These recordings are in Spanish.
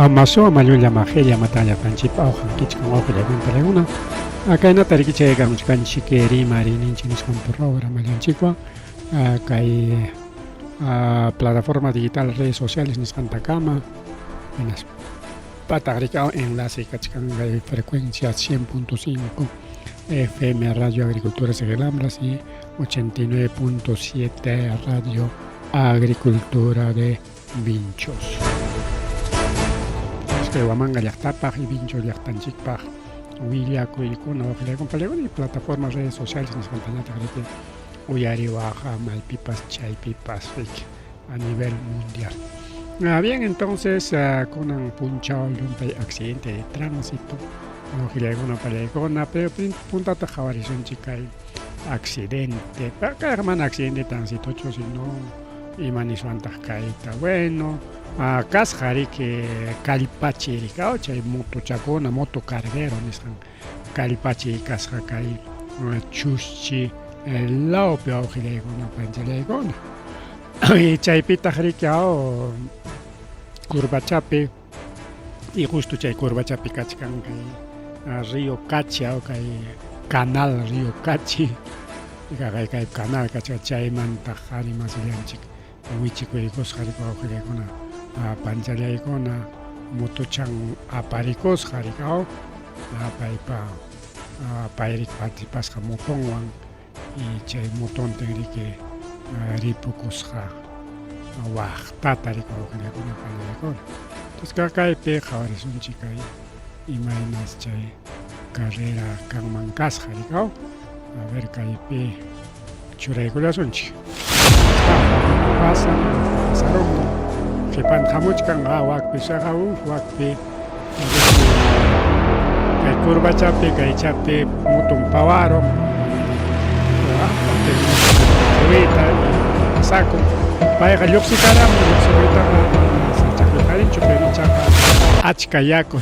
Amaso amalulla majelia matalla panchipa hoja kichkan hoja pregunta acá en Atari que llegamos con chiqueri marini chinos con porra malanchikwa hay plataformas digitales redes sociales en Santa Cama en las patagricao enlace cachcan de frecuencia 100.5 FM Radio Agricultura Segelambras y 89.7 Radio Agricultura de Vinchos. Guamanga llaqtapaj y Vinchos llaqtanchikpaj Willaku Ilkuna y plataformas redes sociales en Santanato Uyariwaja, Malpipas, Chaypipas a nivel mundial. Bien, entonces con un punchado un accidente de tránsito pero punta tajawarizón chica accidente cada semana accidente de tránsito si no y manisuantas caíta bueno casjari que calipachi ricao chay moto chacona moto carguero nisan calipachi casja kai chushi el lao peor que una panchelegona y chaypita ricao curvachape y justo chay curvachape cachcan río Cachi o canal río Cachi y canal chay mantajari masilianchik wichico y cosjari con panchaleikona motochan aparicos jaricao paipa pairik partipasqa motonwan y chay moton tenrique ripukosqa waqtata rikawakuna panchaleikona entonces kaypi qhawarisунchik kay imaynas chay carrera kanman kasqa rikao a ver kaypi churaykullasunchik pasaron Kepan hamuchkan wakpi saqaw wakpi kay curva chapi kay chapi mutun pawaro saco payqa lluqsikaram lluqsiwaytaqa sachakuytarinchu pero chaka achka yaku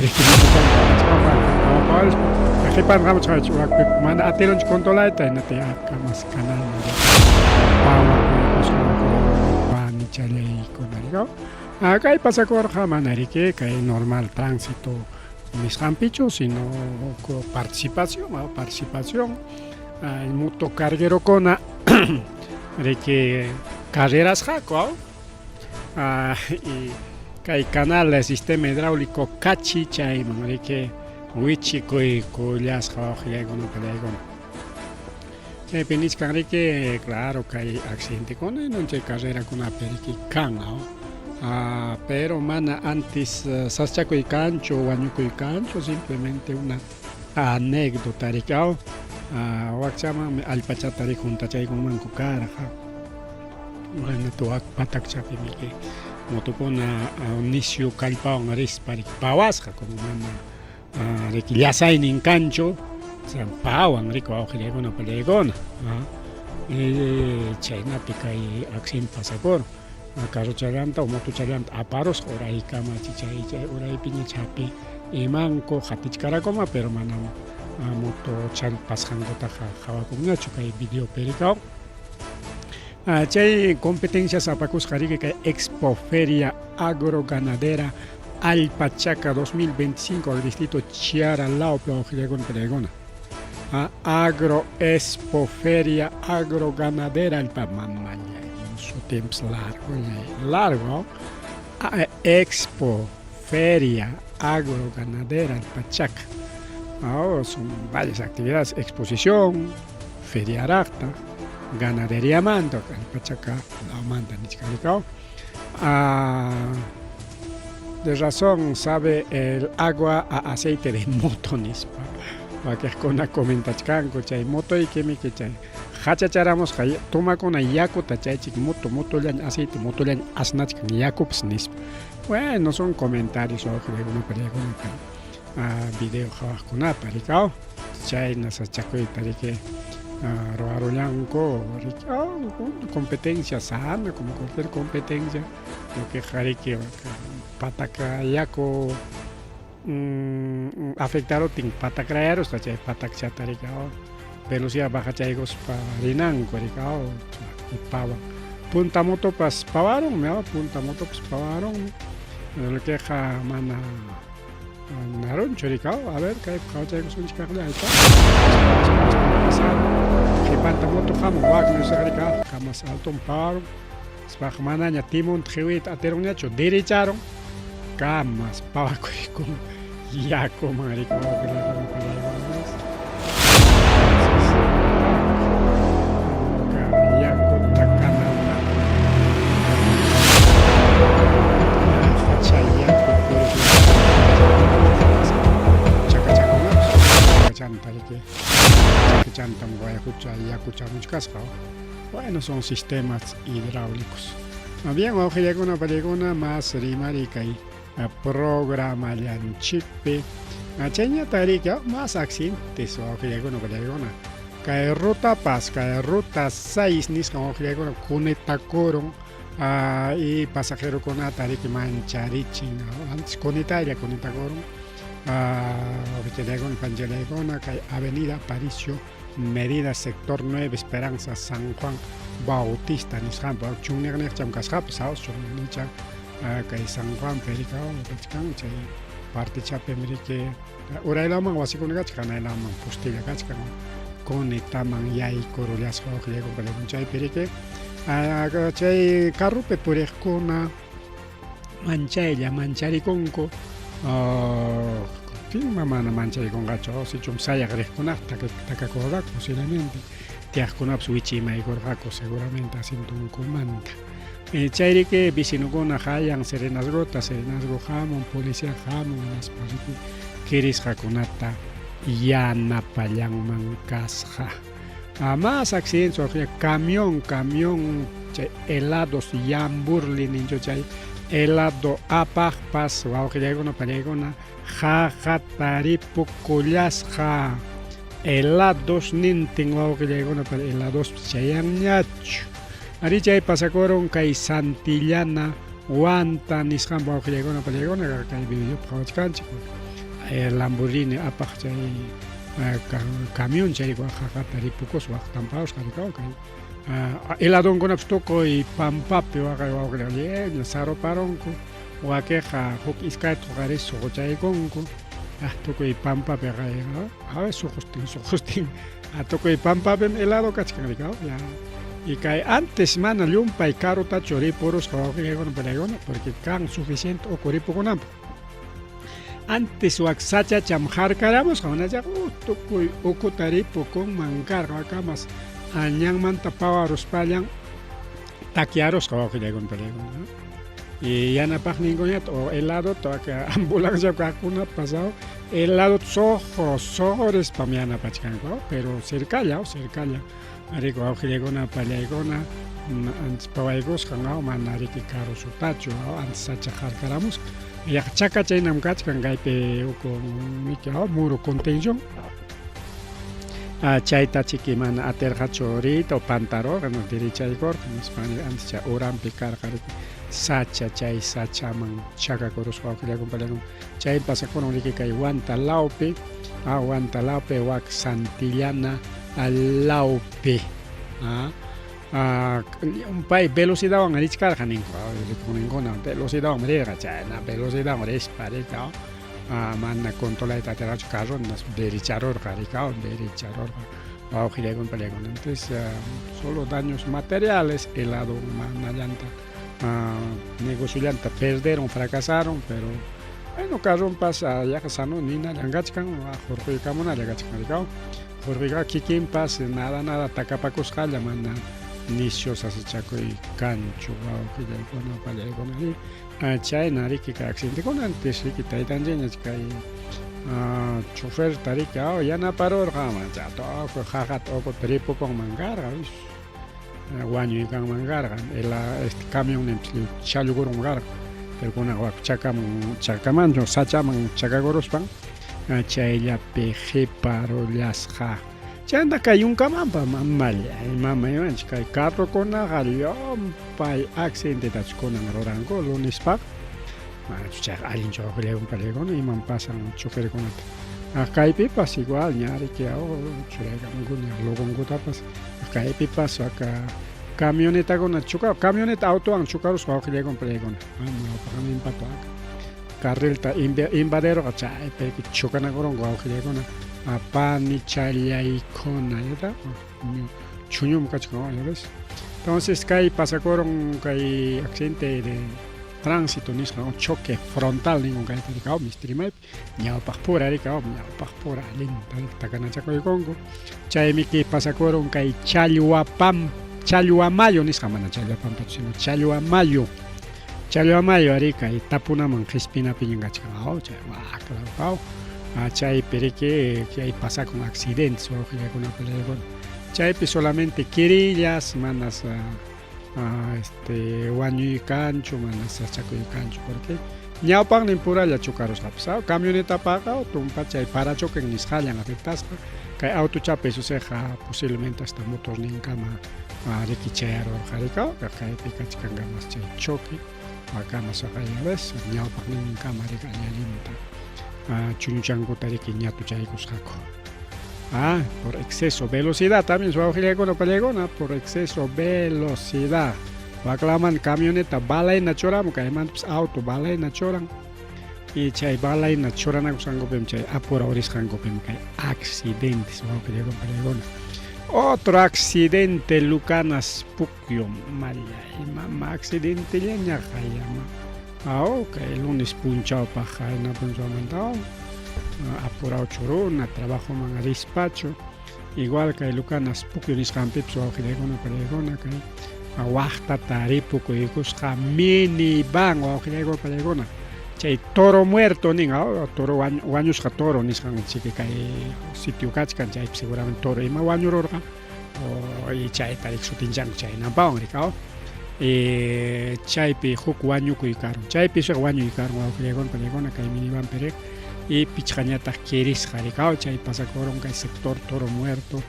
kepan hamuchkan wakpi mana atilunchu controlayta hinata kamas canal pawa panichaleykunariqa acá hay pasacorja manarique que hay normal tránsito mis campichos sino participación el muto carguero cona de que carreras jaco y que hay canal de sistema hidráulico cachi chay manarique wichico y collas jaoja con que penis que claro que hay accidente con no hay carrera con una periqui can pero mana antes saschaco y cancho guañuco y cancho simplemente una anécdota ricao waxama alpachatari junta chay con manco cara bueno tu patak chapi que motocona inicio calpao ngaris para pawasja como mana requilasai nin cancho se pawan rico aujele con pelegona chayna pica y accidente pasapor carro chalanta o moto chalanta aparos orai kama chichay orai piña chapi imanko hatichkara coma pero manam moto chal pasjangota jawakunga chukay video pericao chay competencias apacus jarike que Expo Feria Agroganadera Alpachaca 2025 al distrito Chiara Lao con Peregona Agro Expo Feria Agroganadera Alpamamaña su tiempo largo Expo Feria Agroganadera Alpachaca son varias actividades exposición feria aracta ganadería mando Alpachaca la manda nichcalicao de razón sabe el agua a aceite de motonispa que con la comentachcanco chay moto y que me que chay hachacharamos toma con yaku tachaychik moto lan aceite moto lan asnachkan yaku psnis bueno son comentarios o de una película video jawakuna paricao chay nasachakoy tarique roaro blanco competencia sana como cualquier competencia lo que jarique pataka yaku afectaron tin patacraeros tachay patak chataricao velocidad baja chaygos parinan coricao pava punta moto pas pavaron punta moto pas pavaron el queja mana naron choricao, a ver, que causa que son chicas de alta. Que panta moto jamo, wag no se rica, camas alto un paro. Spach mana nya timon triwit aterong nyacho, diricharon. Camas, paco y con yaco, marico, bueno, son sistemas hidráulicos. Más bien, hoy llega una película más rimarica y programa de chipe. Achenya tarika más accidentes hoy llega una película. Cae ruta pas, cae ruta 6 ni como hoy llega una cuneta coron. Y pasajero con Atari Mancharichin, antes con Italia, con Itacorum, con Pangelegona, Avenida Aparicio, Medida, Sector 9, Esperanza, San Juan Bautista, Nishan, Chungner, Chamcashap, South, Chungnicha, San Juan, Pericao, Pechcan, Parte Chapemrique, Urailama, Wasikunigat, Canelama, Postilla Gachkan, con Itaman Yai, Corolias, Hoglego, Pelemunchay, Perique. Chay carrupe por ejcona manchella manchariconco mamana manchariconco gacho si chum saya grescona tacacoda posiblemente te ascona suichi mai gorgaco seguramente haciendo un comanda chayri que vicino con hayan serenas gotas serenas gojamon policía jamon las paripi kiris jaconata yana payan mancasja. Más accidentes, camión, helados, yamburlin, helado, apagpas, waujilegona, palegona, jajataripo, colasja, helados, ninting, waujilegona, helados, chayanyach. Arichay pasacoron, kai santillana, guanta, nishan, waujilegona, palegona, kai video, pachcanchico, Lamborghini, apagchay. Camión charico jajatari pocos tampados caricao el adon con abstoco y pampape o agregale saro paronco o aqueja hok iskai togares so chaiconco toco y pampape a ver su hosting a toco y pampape helado cachcaricao ya y cae antes mana lumpa y caro tachori poros con pelegona porque can suficiente o coripo con ampo. Antes waxacha chamjar caramos con ya tocoy ocotaripo con mancar camas añan manta pawaros payan taquiaros que llegan peligro y ya na pag ningoñat o helado to que ambulancia una pasado helado sojores pamiana pachcanco pero cerca ya arico que llega una palegona antes pawaigos canao manariki caro su tacho antes sachajar caramos ya chaca chainam kachkan gaipe con mikao muro contención chaita chiquiman aterjachorito pantaro no derecha y cor en español antes cha oran picar sacha chay sacha man chaca coros wa que le acompañaron chay pasa con un que aguanta laupe wak santillana al laupe un país velocidad van a discar hanin con ninguna velocidad hombre chana velocidad hombre es pareja manna controla esta terracho carro nas dericharor caricao dericharor o gire con peligro entonces solo daños materiales helado una llanta negocio llanta perdieron fracasaron pero bueno carro pasa ya que sano ni nada angachkan jorge camona ya gachkan caricao jorge kikin pas nada takapacos jala manna nicios así chaco y cancho que ya con palegona ahí chay nari que accidente con antes que está ahí también es que chofer tari que ya na paró rama ya todo jagat o tripo con mangar guaño y con mangar este camión en chalugur mangar pero con agua chacaman sachaman chacagoros pan chay ya peje paro las ja Chanda kay un camampa mamaya, mama yan kay carro con agaliom pay accidente tach con rorango lunes pak. Chuchar alin chofer un palegón y man pasan chofer con acá pipas igual ñari que churega ngunya logon gotapas acá pipas acá camioneta con chuca camioneta auto an chucaros con palegón no para mí impacto acá carrilta invadero chaypi chukanakuron wawqiykuna apani challaykuna yata chuñum kachkan ¿ves? Entonces kay pasakuron kay accidente de tránsito nisqa choque frontal ningun kayta rikaw mistrimay ñawpaq pura rikaw ñawpaq pura linta takanachakuykunku chaymi ki pasakuron kay Challhuamayo nisqa mana Challhuapampachu sino Challhuamayo ari kay tapunaman qispinapi ñanqachkan chay waqlaw chaypi riki kay pasakun accidentes wawqillakunapillaykuna chaypi solamente querillas manas wañuykanchu manas sachakuykanchu porque ñawpaqnin puralla chukarusqapis camionetapaqa tumpa chay parachoquen nisqallan afectasqa kay autochapi suseqa posiblemente hasta motor ninkama rikichayarurqa rikaw kaypi kachkangamas chay choque wakamas waqaylla ves ñawpaq ninkama rika allallinta chuñuchankuta riki ñatuchaykusqaku por exceso velocidad también suawqillaykuna pallaykuna por exceso velocidad waqlaman camioneta balayna churamun kaymantapas auto balayna churan y chay balayna churanakusqankupim chay apurahurisqankupim kay accidentes wawqillaykuna pallaykuna otro accidente lukanas Pucyo mallay mama accidente ñaqayama kay lunes punchawpaq hayna punchawmanta apurado churuna trabajo man despacho igual kay lukanas Pucyo nisqanpipas wawqillaykuna pallaykuna kay waqtata ripukuykusqa minivan wawqillaykuna pallaykuna chay toro muerto nin toro wañusqa toro nisqanchiki kay sitio kachkan chaypi seguramente toro ima wañururqa y chayta riksutinllanku chaynampawan rikaw chaypi huk wañukuy karun chaypi suq wañuy karun wawqillaykuna pallaykuna kay minivanpi riq y pichqañataq quirisqa rikaw chay pasakurun kay sector toro muerto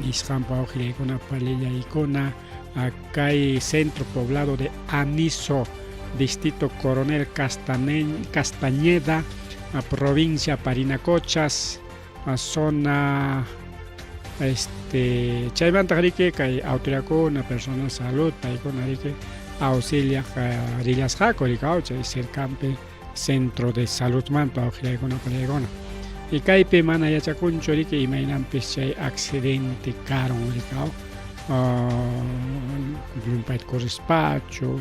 nisqanpa wawqillaykuna pallillaykuna kay centro poblado de Aniso distrito Coronel Castañeda provincia Parinacochas zona chaymanta riki kay autoridadkuna persona de salud paykuna riki auxilia rillasqaku rikaw chay cercanpi centro de salud manta wawqillaykuna pallaykuna y kaypi mana yachakunchu riki imaynanpis chay accidente karun rikaw llumpayta correspachu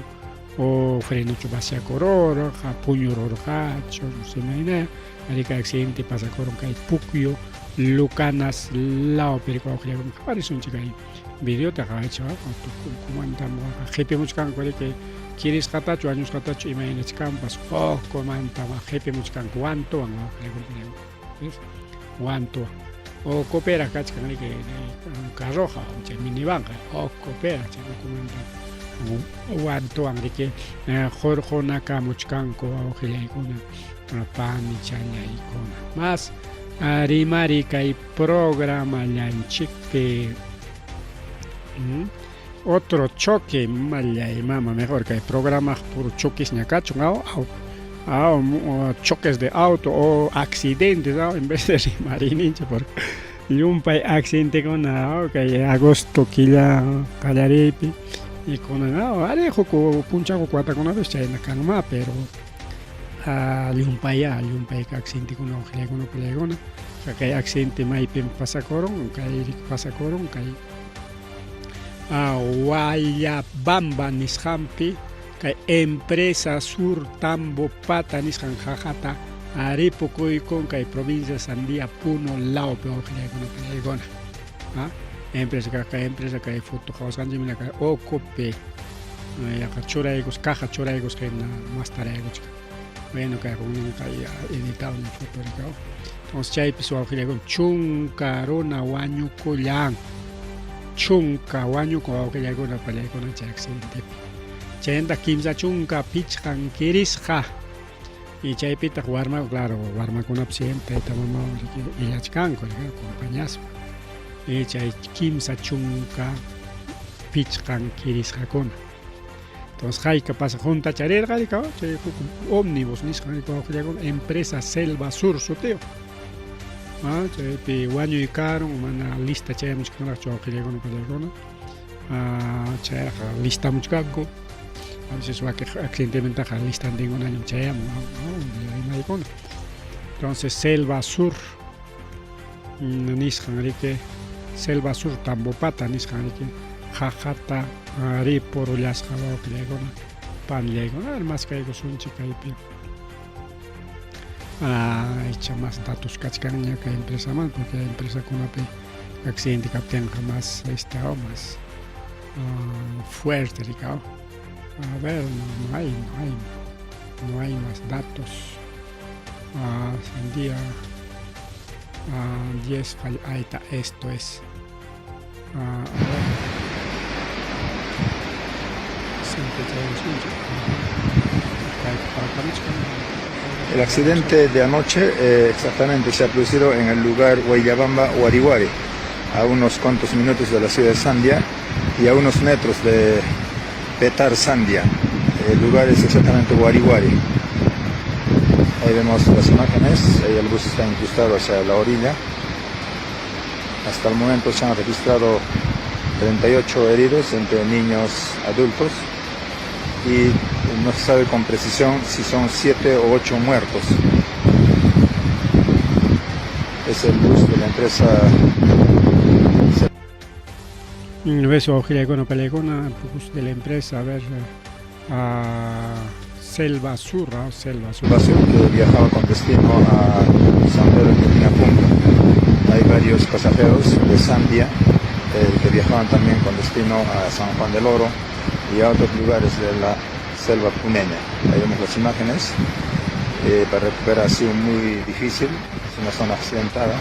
o frenuchu vaciakururqa puñururqachu imayna rika accidente pasakurun kay Pucyo lukanas lawpi rika wawqillaykuna qhaparisunchik kay videota qhaycha kumanta qhipimuchkanku riki quirisqatachu wañusqatachu imaynachkanpas hukmanta qhipimuchkanku wantuwan wawqillaykuna ¿ves? Wantuwan o coopera kachkan riki carroja chay minivanqa coopera chay hukumanta wantuwan riki jorjonakamuchkanku wawqillaykuna pani challaykuna mas rimari kay programa llanchikpi otro choque mallay mama mejor kay programa puro choques ñakachun choques de auto o accidentes en vez de rimarinincha porque llumpay accidente kuna kay agosto killa qallariypi y kuna arejuku punchaku watakunapish chayna kanma pero llumpay accidente kuna wawqillaykuna pallaykuna kay accidente maypin pasakurun kay pasakurun kay Guayabamba nisqanpi kay empresa Sur Tambopata nisqan qaqata ripukuykun kay provincia Sandía Puno lawpi wawqillaykuna pallaykuna empresa kay foto qawsanchikmina kay ocopi yaqa churaykus caja churaykus kayna mastaraykuchka bueno kay kay editado na foto rikaw entonces chaypis wawqillaykuna chunka runa wañukullan chunka wañuku wawqillaykuna pallaykuna chay accidentepi chayanta kimsa chunka pichqan kirisqa y chaypitaq warma claro warmakunapi siempre tayta mamawan illachkanku acompañaspa y chay kimsa chunka pichqan kirisqakuna entonces hayka pasa junta charirqa rikaw chay ómnibus nisqa wawqillaykuna empresa Selva Sur sutiw chaypi wañuykarun mana lista chayamuchkanraqchu wawqillaykuna pallaykuna chayqa listamuchkanku a veces va que accidentalmente listan de un año chayamo, ¿no? Entonces Selva Sur, nisqanriki Selva Sur Tambopata nisqanriki jajata ari porullasqa wawqillaykuna panllaykuna armas kaykusunchik kaypi. Echa más datos kachkanña kay empresa man, porque hay empresa kunapi accidente kaptinqa más más fuerte ricao. A ver, no hay más datos. Sandía 10 ahí está, esto es. A ver. El accidente de anoche exactamente se ha producido en el lugar Huayllabamba, Huarihuari, a unos cuantos minutos de la ciudad de Sandia y a unos metros de Petar, Sandia. El lugar es exactamente Huarihuari. Ahí vemos las imágenes, ahí el bus está incrustado hacia la orilla. Hasta el momento se han registrado 38 heridos entre niños adultos y no se sabe con precisión si son 7 o 8 muertos. Es el bus de la empresa. Beso Ojilegona Pelegona, bus de la empresa, a ver, Selva Sur, Que viajaba con destino a San Pedro de Pinapunta. Hay varios pasajeros de Sandia que viajaban también con destino a San Juan del Oro y a otros lugares de la selva puneña. Ahí vemos las imágenes. Para recuperar ha sido muy difícil, es una zona accidentada.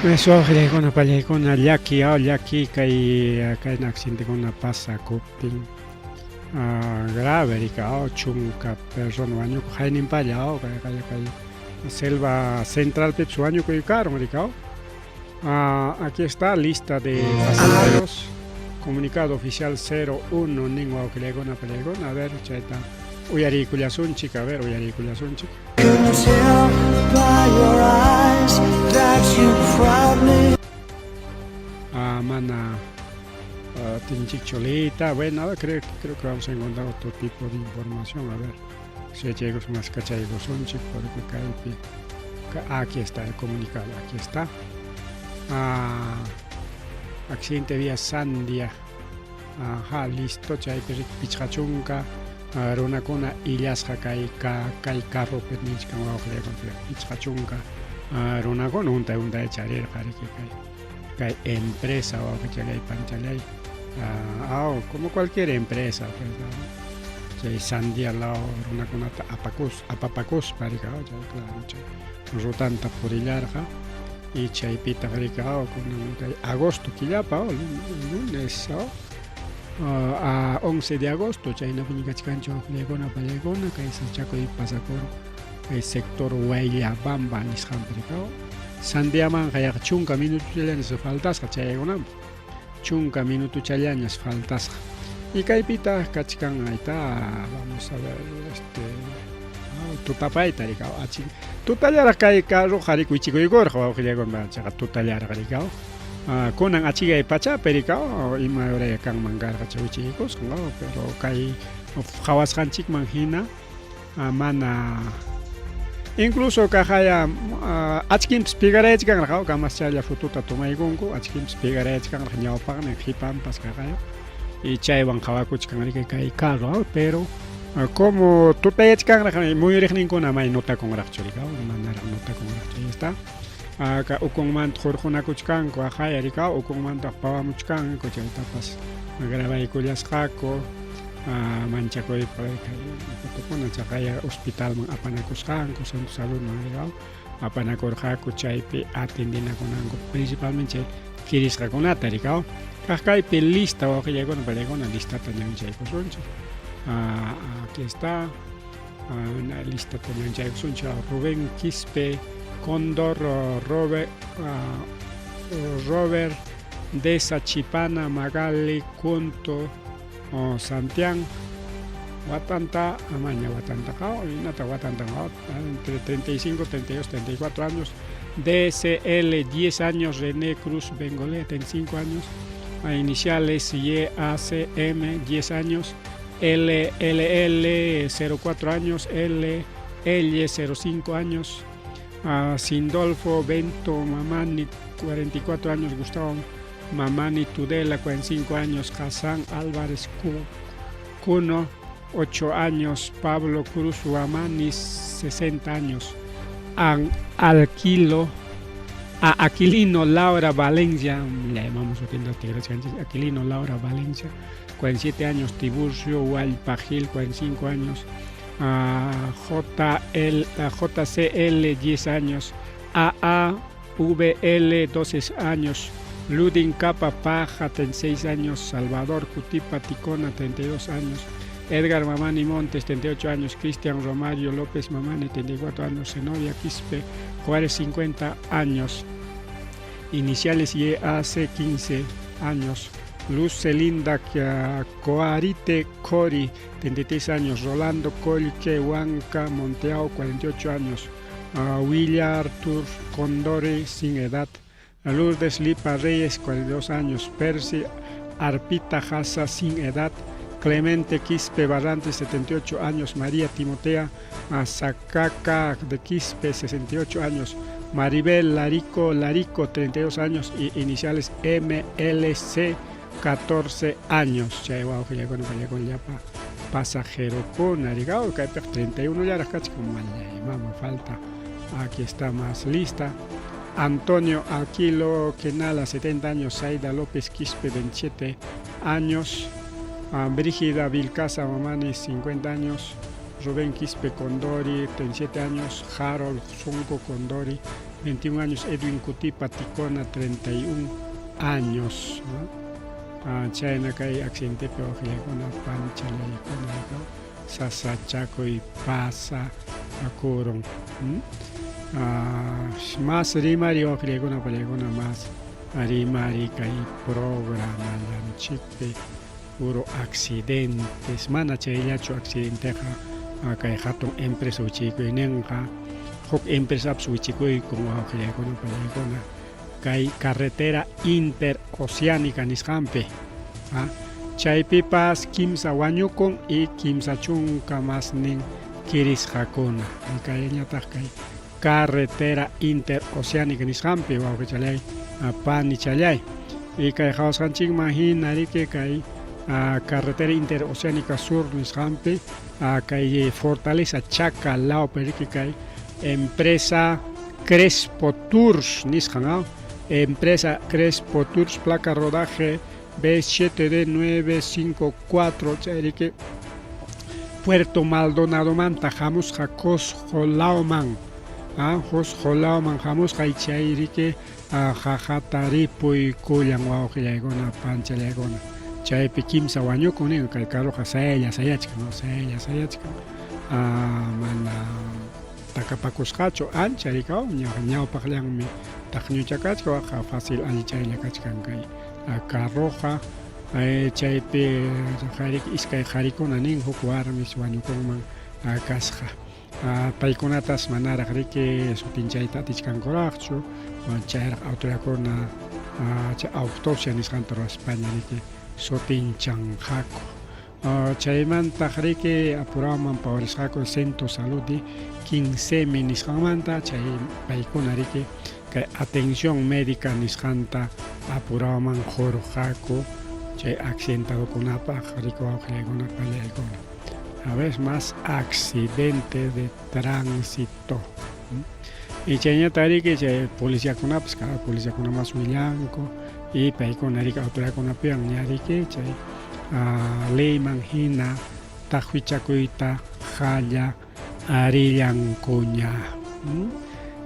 Eso con Palegona Yaki kay en accidente con una pasa copting grave ricao chunka persona baño jainin pallao kay selva central pepsuaño que caro ricao. Aquí está lista de pasajeros. Comunicado oficial 01 ningua Ojilegona Pelegona, a ver chaita uyarikullasunchik, a ver uyarikullasunchik. Mana Tinchik Cholita, bueno, creo que vamos a encontrar otro tipo de información, a ver si llegamos más cachaidos sonchik, porque aquí está el comunicado, aquí está. Accidente vía Sandia, listo, chaypi pichachunka, runakuna illasqa kay carro pernichkan wawqiykuna pichachunka, runakuna unta charirqa kay empresa wawqichalay panchalay, como cualquier empresa, pues, chay Sandia lao runakunata apapakuspa rikao, claro, chay rutanta purillarqa. Y chaypita ricao con agosto quillapa lunes a 11 de agosto chayna piñicachcancho Ojilegona Pelegona kay chaco y pasapor el sector Huayllabamba nisqan ricao Sandiaman kay chunka minuto challañas faltasqa chaykunam chunka minuto challañas faltasqa y kaypita kachkan ayta vamos a ver tutapayta ricao tutallara kay carro qharikuychikuykurqa wawqillaykuna chaqa tutallarqa ricao kunan achikay pachapi ricao ima uraya kanman karqa chaywichikuykusqa pero kay qhawasqanchikman hina mana incluso kajaya achkinpis pigarayachkanqa kamaschalla fotuta tomaykunku achkinpis pigarayachkanqa ñawpaqmi qhipanpas kaqayo y chaywan qhawakuchkanriki kay carro pero como tutayachkanqa muy riqninkuna may nota kunraqchu ricao manaraq nota kunraqchu ahí está acá ukunmanta hurqunakuchkanku ajaya ricao ukunmanta pawamuchkanku chaytapas grabaykullasqaku manchakuypa kay chaqaya hospitalman apanakusqanku centro saludman ricao apanakurqaku chaypi atendinakunanku principalmente chay kirisqakunata ricao kaypi lista wawqillaykuna Pelegona listata ñanchaykusunchik. Aquí está una lista también ya Rubén Quispe, Cóndor, Robert de Sachipana, Magali, Cunto, Santián, Watanta, amaña Watanta Kao, y Nata Watanta Kao, entre 35, 32, 34 años. DSL 10 años, René Cruz Bengolé 35 años. A iniciales YACM 10 años. LLL 04 años. LL 05 años. Sindolfo Bento Mamani 44 años. Gustavo Mamani Tudela 45 años. Hassan Álvarez Cuno 8 años. Pablo Cruz Huamani 60 años. Aquilino Laura Valencia, le llamamos Aquilino Laura Valencia, 47 años. Tiburcio Hualpagil 45 años. JCL 10 años. AAVL 12 años. Ludin Capa Paja 36 años. Salvador Cutipa Ticona 32 años. Edgar Mamani Montes 38 años. Cristian Romario López Mamani 34 años. Zenobia Quispe Juárez 50 años. Iniciales YAC 15 años. Luz Celinda Coarite Cori 33 años. Rolando Colque Huanca Monteao 48 años. William Artur Condore sin edad. Lourdes Lipa Reyes 42 años. Percy Arpita Jaza sin edad. Clemente Quispe Barrantes 78 años. María Timotea Zacaca de Quispe 68 años. Maribel Larico 32 años y iniciales MLC 14 años. Pasajero con Arigao 31 ya como falta. Aquí está más lista. Antonio Aquilo Quenala 70 años. Saida López Quispe 27 años. Brígida Vilcasa Mamani 50 años. Rubén Quispe Condori 37 años. Harold Zunco Condori 21 años. Edwin Cutipa Ticona 31 años. Chayna Kai accidente pero con pancha con Sasachaco y pasa a Coron. Más rimari o una película más. Rimari Kai programa Chipe. Puro accidentes. Mana chayacho accidente acá hatun empresa uchico y nenja. Hok empresa uchico y como con película. Kai carretera interoceánica nishampe. Chaypipas Kimsa Wanyukon y Kimsa Chunka más nin Kiris Hakuna. Kai carretera interoceánica nishampe wa chalay pani chalay. Y kai hausanchik mahinari que kai carretera interoceánica sur nishampe kai Fortaleza Chaca lao perique kai empresa Crespo Tours nishanga. Empresa Crespo Tours, placa rodaje B7D954, Charique, Puerto Maldonado Manta, Jamus Jacos Jolauman, Jos Jolauman, Jamus Jaichairique, Jajataripo y Kuyan Waujiagona, Pancha Legona, Chaipe Kimsa Waño con el Calcaro Jasaya, Sayachka, no Sayachka, Mana Tacapacos Hacho, Ancharica, Ñao Pajlanmi. Tajño chacachca baja fácil alichay la cachcancay carroja chaype jarik iskay jarikuna nin huk warmis wañukunman kasqa paykunatas manaraq riki sutinchayta atichkankuraqchu chayraq autoridadkuna autopsia nisqanta ruwa España riki sutinchanqaku chaymantaq riki apuraman pawarisqaku Centro Saludi 15 nisqanmanta chay paykuna riki atención médica nisqanta apuraman jorjaco chay accidentado kunapaq rikuwawqllaykuna pallaykuna. A veces más accidente de tránsito. Y chayñata riki chay policíakunapas cada policíakuna más willanku y paykuna riki autoridadkunapiwan ñariki chay leyman hina tajwichakuyta halla arillankuña.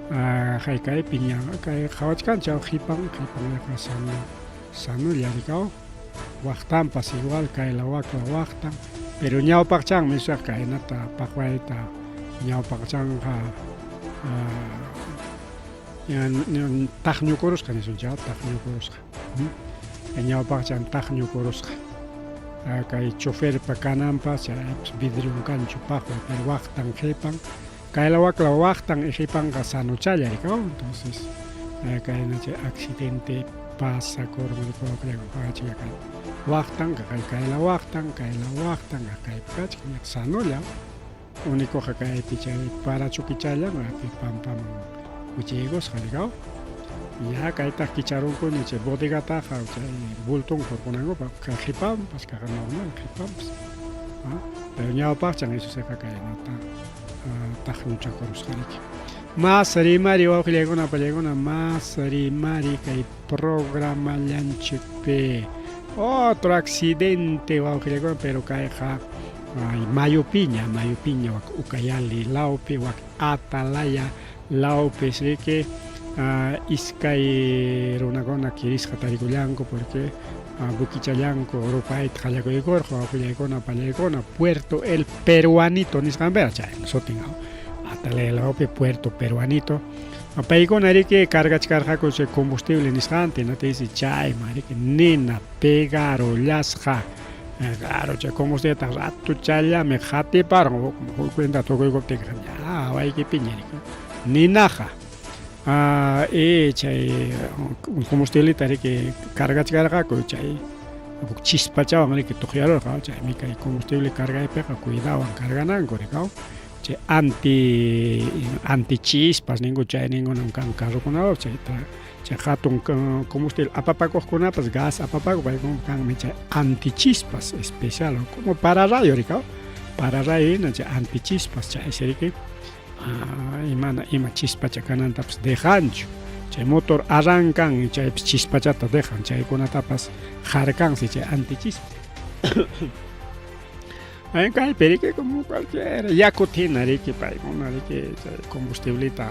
Hay piña, hay jawachkan chao hipan sanu yarikao, waqtampas igual kay la waqtan, pero ñawpaqchan misuaq kay nata paqwayta ñawpaqchan taqñukurusqa nisunchao taqñukurusqa ñawpaqchan taqñukurusqa acá hay chofer para canampas, vidrio un cancho pajo, pero waqtan jepan, cae la waqtan y jepan gasano chaya, entonces acá hay un accidente pasa cormo de poco creo que acá waqtan, cae la waqtan, acá hay pach, sano ya, único acá hay picha para chuquichaya, pam pam, uchigos, jarigao. Ya acá está quicharon con el bodega taja, o sea, bultón por ponerlo para jipam, pues que normal, jipam. Pero ya pachan eso se cae, no está mucha coruscariki. Más rimari o pelegona más rimari que programa lanchepe. Otro accidente o pero cae ja. Mayo piña, ucayali, laupe, atalaya, laupe, sé que iskay runakuna kirisqa tarikuyanku porque bukichayanku Europait qallakuykuna pallaykuna Puerto El Peruanito nisqanpera chay sotinqa atalelawpi Puerto Peruanito paykuna riki cargachkarqaku chay combustible nisqanti no te dice chay mariki nina pegarollasqa claro chay combustible ta rato chayllami qhatiparqan cuenta tukuykuptinqa ya wayki piñarika ninaqa chay combustible tari que carga chay chispachawan que tojiarorqa chay mika combustible carga y pega cuidado cargananku rikao chay anti chispas ningún carro con chay hatun combustible apapakuqkunapas gas apapaku paykunmi chay anti chispas especial como para rayo rikao para rayo chay anti chispas chay seriki ima chispacha kanantapas dejanchu chay motor arrancan y chay chispachata dejan chaykunatapas jarkansi chay antichispa hay perique como cualquiera yakutina riki paykuna riki chay combustiblita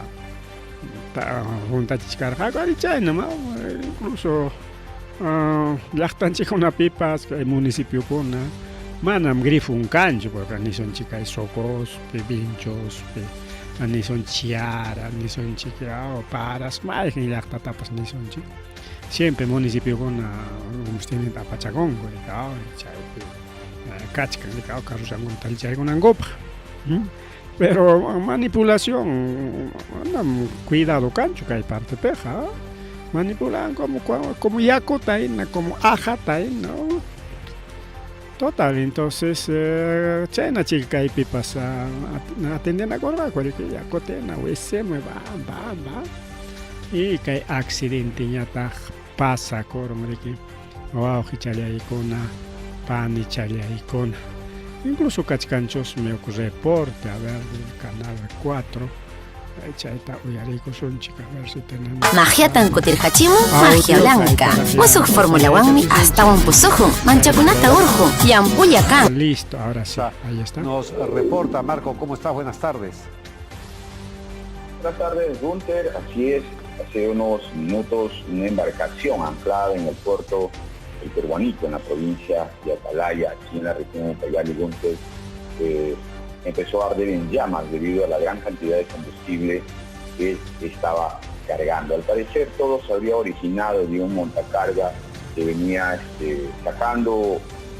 juntachishkarqaku ari chay nima incluso llaqtanchikkunapipas kay municipiokuna manam grifun kanchu porque ni son chikay Socospi, Vinchospi ni son chiara, ni son chiquiao, paras, más que ya está tapas ni son chico. Siempre municipio con combustible tapachagón, goricao, cachca, goricao, carros angon tal chay con angopa. Pero manipulación, cuidado cancho que hay parte peja, manipulan como yacota, como ajata, ¿no? Total, entonces, chayna chica y pipas atenden a correr, cualquier ya cotena, o ese me va, y que hay accidente ya está pasa correr, que wow, chale icona, pan y chale icona, incluso cachcanchos me ocurre reporte, a ver, del canal 4. Magia tan kutirhachimu, magia blanca. Musuq Fórmula 1 hasta un pusuju, manchakunata urju, yampuyakan. Listo, ahora sí, ahí está. Nos reporta Marco, ¿cómo estás? Buenas tardes. Buenas tardes, Gunter. Así es, hace unos minutos una embarcación anclada en el puerto El Peruanito, en la provincia de Atalaya, aquí en la región de Cayali, Gunter, empezó a arder en llamas debido a la gran cantidad de combustible que estaba cargando. Al parecer todo se había originado de un montacarga que venía sacando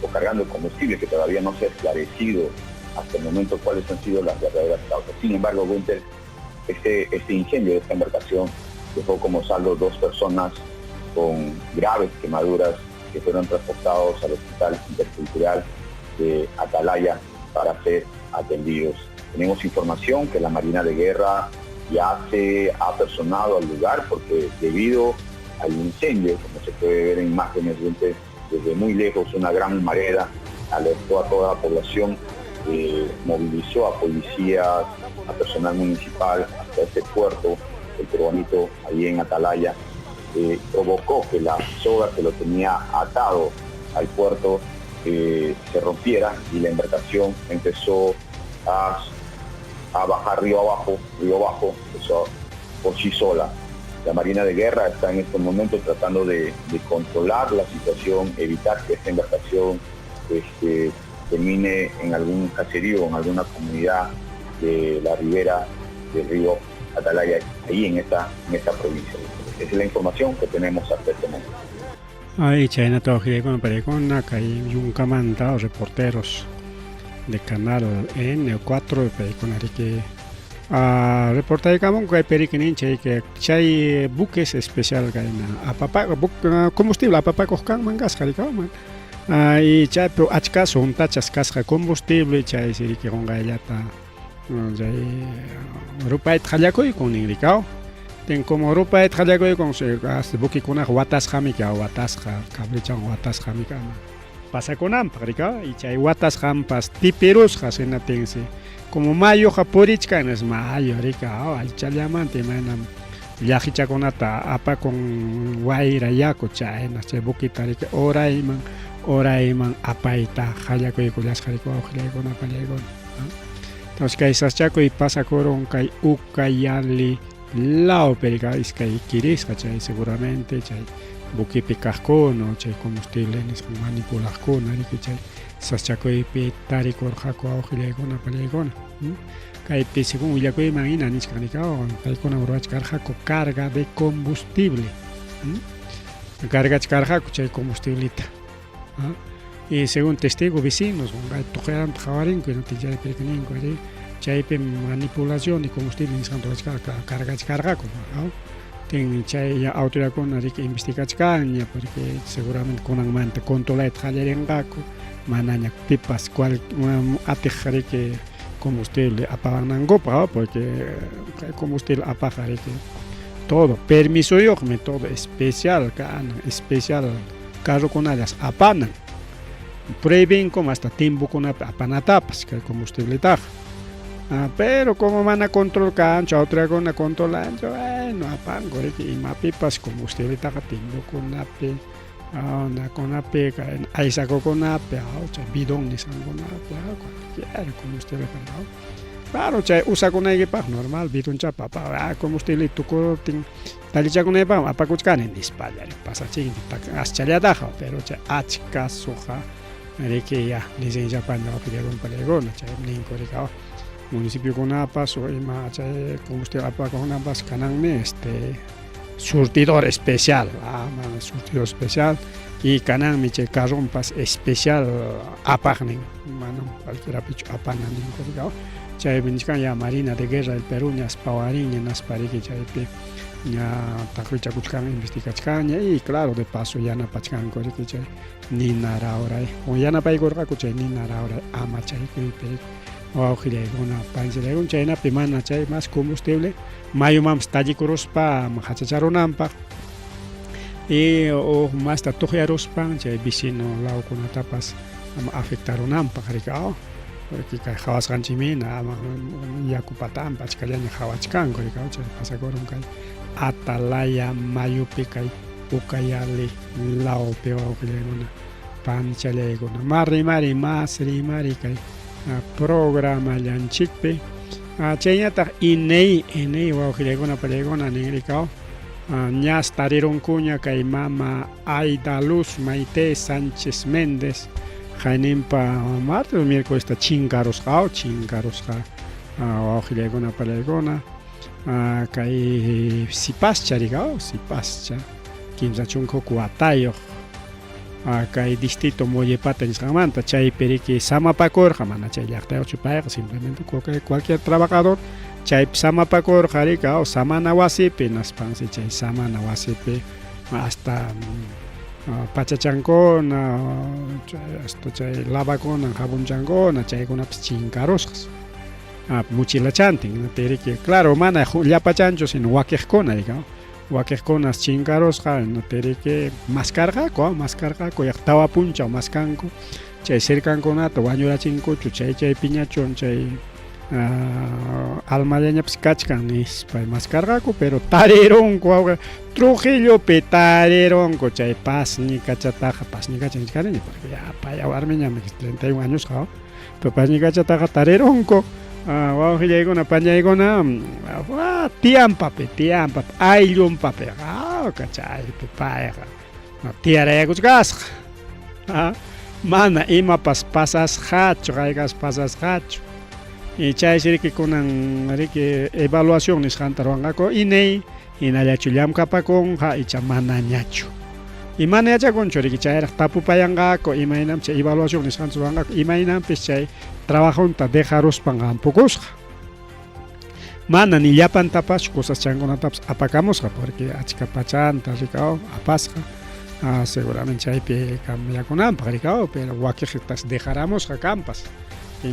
o cargando el combustible, que todavía no se ha esclarecido hasta el momento cuáles han sido las verdaderas causas. Sin embargo, Winter, este incendio de esta embarcación dejó como saldo 2 personas con graves quemaduras que fueron transportados al Hospital Intercultural de Atalaya para ser atendidos. Tenemos información que la Marina de Guerra ya se ha apersonado al lugar porque debido al incendio, como se puede ver en imágenes, desde muy lejos una gran humareda alertó a toda la población, movilizó a policías, a personal municipal hasta este puerto, El Peruanito, ahí en Atalaya, provocó que la soga que lo tenía atado al puerto se rompiera y la embarcación empezó a bajar río abajo, empezó por sí sola. La Marina de Guerra está en este momento tratando de controlar la situación, evitar que esta embarcación termine en algún caserío, en alguna comunidad de la ribera del río Atalaya, ahí en esta provincia. Esa es la información que tenemos hasta este momento. Ay, China Toji con Perecona, Kai Yunkamanta, reporteros de Canal N4, Perecona, que reportaje Camon, que Periquinin, que hay buques especial, combustible, a papá Coscan, Mangas, Caricaman. Y chay, pero achkas, un tachas casca combustible, chay, si que con gallata, Rupa et Jalaco y con Inglicao. Ten como Rupa et Jalaco y con se buque con Watas Jamika, Watas Cablechan, Watas Jamika. Pasa con Amparika, y chay Watas Jampas, tiperos, Hasenatense. Como Mayo Japorichka, en es Mayo, Rica, al Chaliamante, manam. Yajicha con ata, apa con Guaira Yaco, chay, en este buque tarike, ora iman apaita Jalaco y Culas Jalico, Ojilego, Napalego. Entonces, que esas chaco y pasa coron, que Ucayali. La operica es que hay quiris, ¿cachai? Seguramente, ¿cachai? Buque picascono, ¿cachai? Combustible, manipulascono, ¿cachai? Sachaco y petari corjaco a ojilegona, palegona. Que hay según Willaco y Marina, ni escanicao, hay con aurachcarjaco carga de combustible. Carga de carjaco, ¿cachai? Combustiblita. Y según testigos vecinos, hay tojeran jabarín, que no te llame pequeñín, ¿cachai? Chaype manipulación y combustible en Santo carga como ten chay autoridad con que investiga caña porque seguramente con un manta controla el gaco manaña pipas cual atejare que combustible apagan gopa porque combustible apagare que todo permiso yo método especial carro con ellas apanan prueben como hasta tiempo con apanatapas que el combustible taja. Pero como van a control cancha, otra con a controlar, no apango, y mapipas combustible está gatando con ape, con ape, ahí saco con ape, bidón ni sango con ape, cualquier combustible cargado. Claro, usa con equipaje normal, bidón chapa, combustible tu corting, tal y ya con equipaje, apacuchcan en España, pasa ching, hasta ya daja, pero achka soja, que ya, licencia para no pedir un palegón, ni coricao. Municipio con Apas o combustible Apas con Apas cananme surtidor especial surtidor especial y cananme carrompas especial apagnen mano cualquiera picho apanan corigao chay benchkan ya Marina de Guerra del Perú ñas pawariña nas pariki chaype ña takucha kuchkan investigachkan y claro de paso ya na pachkan coriki chay ni nara ahora o ya na pai corga kuchay ni nara ahora ama chay que una panchilego chayna pimana chay más combustible mayo mams tallikuruspa hachacharonampa y o más tatojarospa chay vecino lao con tapas afectaronampa haricao porque kai hawas ganchimina yakupatampa chkallanya hawachkan haricao chay pasakoron kai atalaya mayo picay ukayali lao peo ojilego panchalego mari más rimari kai programa llanchikpe chayñataq iney wawqiykuna pallaykuna ninrikaw ñas tarirunkuña kay mama Aida Luz Maite Sánchez Méndez hayninpa martes miércoles chinkarusqa wawqiykuna pallaykuna kay sipascha rikaw sipascha kimsa chunka kuatayuq kay distrito Mollepata nisqanmanta chay periki samapakurqa mana chay llaqtaqa chupayqa simplemente cualquier trabajador chay samapakurqa rika o samana wasipi naspansi chay samana wasipi hasta pachachankuna hasta chay lavakuna jabunchankuna chaykunapas chinkarusqas muchilachantin periki claro mana llapachanchu sino wakiqkuna rika Waqueconas chingaros no tereke mascargaco tawa puncha mascanco chay cercan con ato bañura chinco chay piñachon chay almadeña pskachkan is pa mascargaco pero tareron co Trujillo petareron co chay pasni cachataja chinchcareña porque ya para armeña 31 años pero pasni cachataja tareron co wawqiykuna pañaykuna tiampapi ayllumpapi kachaypi payqa tiyarayakuchkasqa mana imapas pasasqachu qaykas pasasqachu y chay riki kunan riki evaluación nisqanta ruwanqaku inay hinallachu llamkapakunqa icha mana ñachu Imana yachakunchu riki chayraq tapupayanqaku imaynam chay evaluación nisqanchuswanqa imaynampis chay trabajunta dejaruspan hampukusqa. Mana ni llapantapas cosas chankunatapas apakamusqa porque achka pachanta rikaw apasqa. Seguramente chaypi cambiakunanpaq rikaw pero wakiqtas dejaramusqa kanpas.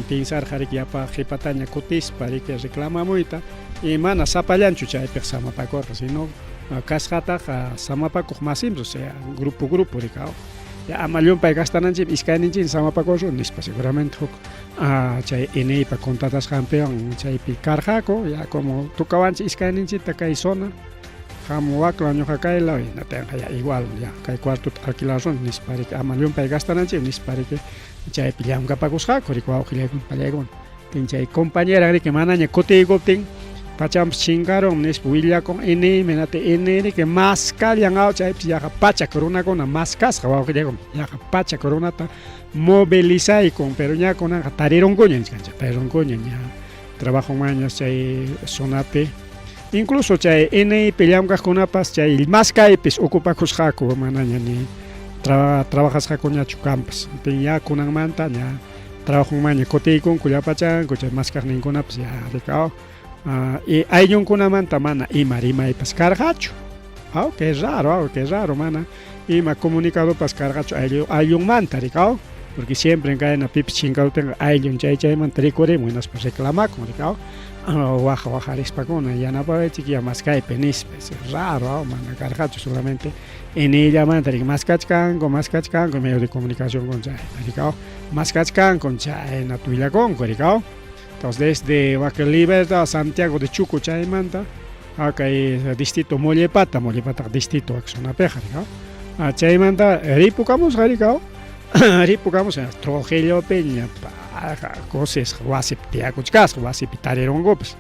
Pensar harik yapa qhipataña kutispa riki reclamamuyta y mana sapallanchu chaypiq samapakurqa sino kasqataqa samapakuq masinpis o sea grupo rikaw. Ya amallumpay gastananchik iskayninchik samapakursun nispa seguramente huk chay inaypa contratasqanpiwan chaypi karqaku ya como tukawanchik iskayninchikta kay zona hamu wakla ñuqa kaylaw hinatanqa ya igual ya kay cuartuta alquilarsun nispa riki amallumpay gastananchik nispa riki chaypi llamkapakusqaku riki wawqillaykuna pallaykuna chay compañera riki manaña kutiykuptin pacham chingaron nispa willakun ini menate ini riki maskallanqa chaypi yaqa pachak runakuna maskasqa wawqillaykuna yaqa pachak runata movilizaykun pero ñakunaqa tarirunkuña tarirunkuña ña trabajomaña chay zonapi incluso chay NIP llamkaqkunapas chay maskaypis ocupakusqaku manaña ni trabajasqakuñachu kanpas ya kunanmanta ña trabajomaña kutiykunku llapachanku chay maskaqninkunapas ya rikaw y ayllunkunamanta mana ima rimaypas karqachu qué raro mana ima comunicadopas karqachu ayllunmanta rikaw porque siempre kayna pipis chinkawtinqa ayllun chaymanta rikurimun hinaspas reclamakun rikaw wajarispankuna yanapawaychik ya maskaypi nispa raro mana karqachu solamente en illamanta riki maskachkanku medio de comunicación con chay rikaw maskachkanku chayna tullakunku rikaw. Entonces desde Vaca Libertad a Santiago de Chuco chaymanta kay distrito Mollepata distrito Axonapeja rikaw chaymanta ripukamusqa rikaw ripukamus Trujillopi ñapa cosas wasip tiyakuchkasqa wasipi tarirunkupas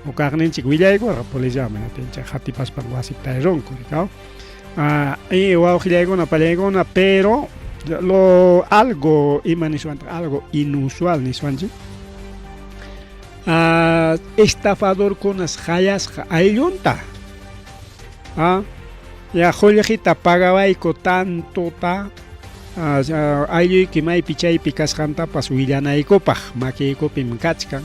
ukaqninchik willaykunqa polillama chay hatipaspan wasip tarirunku rikaw y wawqillaykuna pallaykuna pero algo inusual niswanchik estafadorkunas hayasqa ayllunta ya qullqita pagawayku tantota aylluyki maypi chaypi kasqantapas willanaykupaq makiykupim kachkan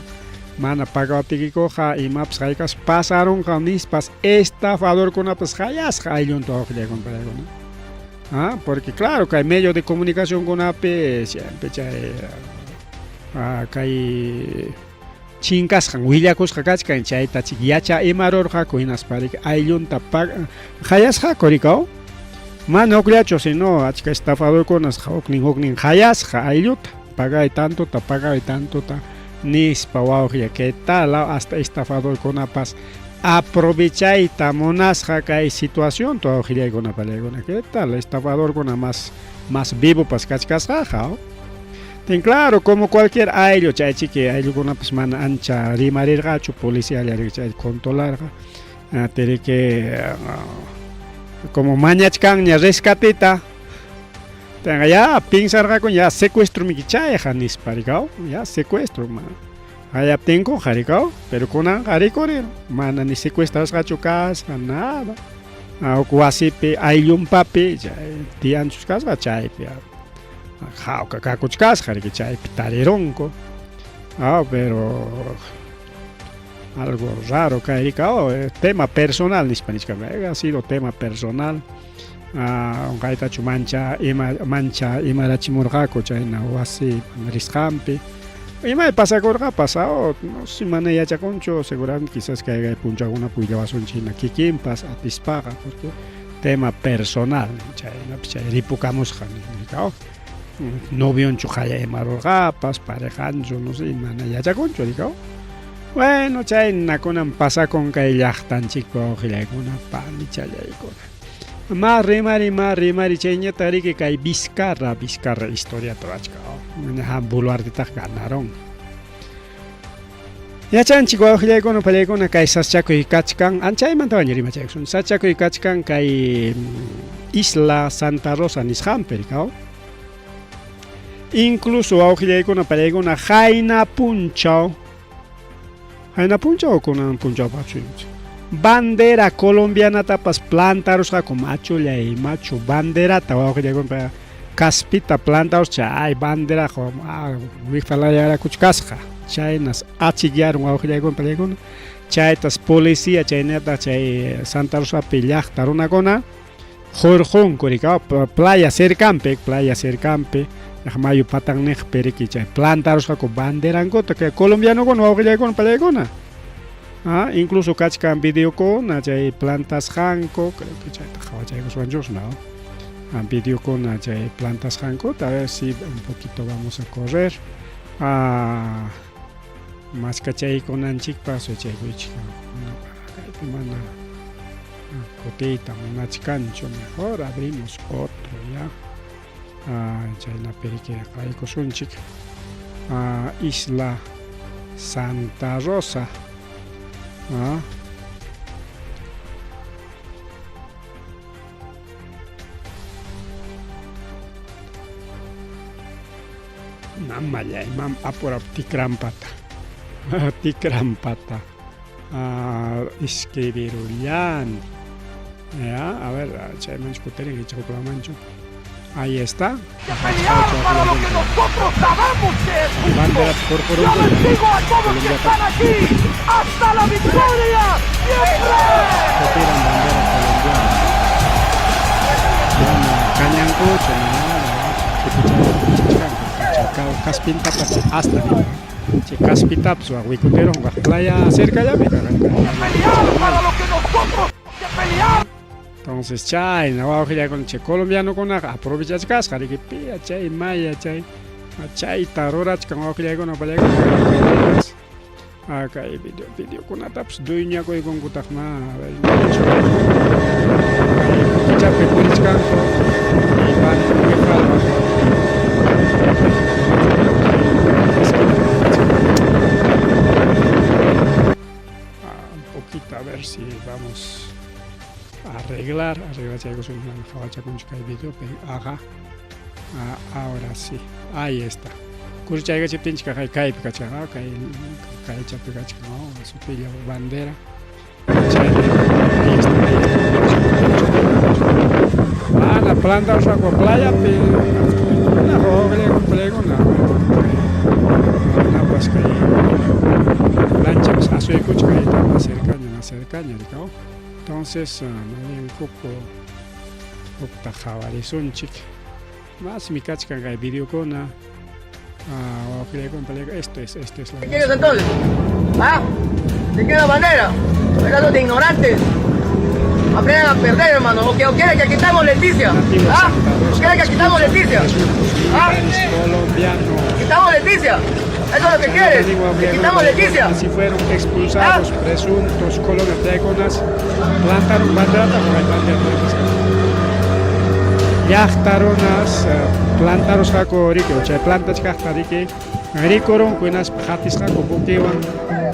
mana pagawaptikikuqa imapas haykas pasarunqa nispas estafadorkunapas hayasqa ayllunta wawqillaykuna pallaykuna porque claro kay medio de comunicación kunapi siempre chay kay chinkasqan willakusqa kachkan chaytachik yacha imarurqaku hinasparik ayllunta hayasqaku rikaw mana ukllachu sino achka estafadorkunas huknin hayasqa aylluta pagay tantota nispa wawqilla que tal hasta estafadorkunapas aprovechayta munasqa kay situación tu wawqillaykuna pallaykuna que tal estafadorkuna más vivopas kachkasqaqa ten claro como cualquier ayllu chaychiki ayllukunapas mana ancha rimarirqachu policiallarika chay controlarqa tiri que como mañachkanña rescatita tenga ya pinsarqaku ya secuestro mikichayqa nispa rikaw ya secuestro hayaptinkuqa rikaw pero kunanqa rikurir mana ni secuestrasqachu kasqa nada uk wasipi ayllunpapi tiyanchus kasqa chaypi jawka kakuchkasqa riki chaypi tarirunku pero algo raro kay rikaw tema personal nispa ha sido tema personal kaytachu mancha imarachimurqaku chayna wasi risqanpi imay pasakurqa pasado si mana yachakunchu seguramente quizás kay punchakunapi willawasunchina kikinpas atispaqa porque tema personal chay ripukamusqa rikaw novionchu haya imarurqapas parejanchu no sé mana yachakunchu rikaw bueno chaynakunan pasakun kay llaqtanchikpa wawqillaykuna pani challaykuna más rimari chayñata riki kay Vizcarra historiata achka buluarditaq ganaron yachanchik wawqillaykuna pallaykuna kay saschakuy kachkan anchaymantawaña rimachaykusun saschakuy kachkan kay Isla Santa Rosa nisqanpi rikaw incluso wawqillaykuna pallaykuna hayna punchaw kunan punchaw pachu bandera colombiana tapas plantaros como macho y macho bandera tawa que caspita plantaros chay bandera como wifala ya kuchkasja chay nas achiguiaron con pelegona chay tas policía chay neta chay Santa Rosa pillaj taruna gona jorjón coricao playa cercampe mayo patang nek periki chay plantaros como bandera angota que colombiano con con pelegona. Incluso cachcan video con hay plantas janco, creo que chay chay los no. Video con hay plantas janco, a ver si un poquito vamos a correr. Más cachay con anchic paso chay wichka. Mana cotita, una chicancho mejor abrimos otro ya. Chay la perique hay cosunchik. Isla Santa Rosa. Namanya imam apura tikrampata escribirulian ya a ver chay mancho teren que chocla mancho ahí está Para lo que nosotros sabemos que es justo. Por Yo les digo a todos que están aquí, ¡hasta la victoria! ¡Siempre! Caspinta hasta Caspita, pues playa cerca ya ¡Pelear para lo que nosotros pelear! Entonces, chay, no ya con che colombiano con aprovechas casca, que pilla chay maya chay, chay tarorach con ya con apaya. Acá hay video con ataps dueña con gutagma, a ver. Chape pulichka, y van un poquito a ver si vamos arreglar ya con el video, ajá, ahora sí, ahí está. Kurchaiga chiptinchka kai pikacha, kai chapikacha, no, su pilla bandera. Ahí está. La planta o sea con playa, una roble con plego, una pasca y lancha, pues a su escucha que está más cercaña, ¿no? Entonces, un poco tajabari son chic. Más mi cachca hay video con esto es la. ¿Qué quieres entonces? ¿De qué la manera? Pedazo de ignorantes. Aprendan a perder, hermano. ¿O quieren que quitamos Leticia? ¿O quieren que quitamos Leticia? ¿Quitamos Leticia? ¿Eso es lo que quieres? ¿Que quitamos Leticia? Si fueron expulsados presuntos colombianos, plantaron bandera por el bandera. Yachtaronas, plantaros jaco rique, o sea, plantas jachta rique, ricoron con unas jatis jaco boquewan,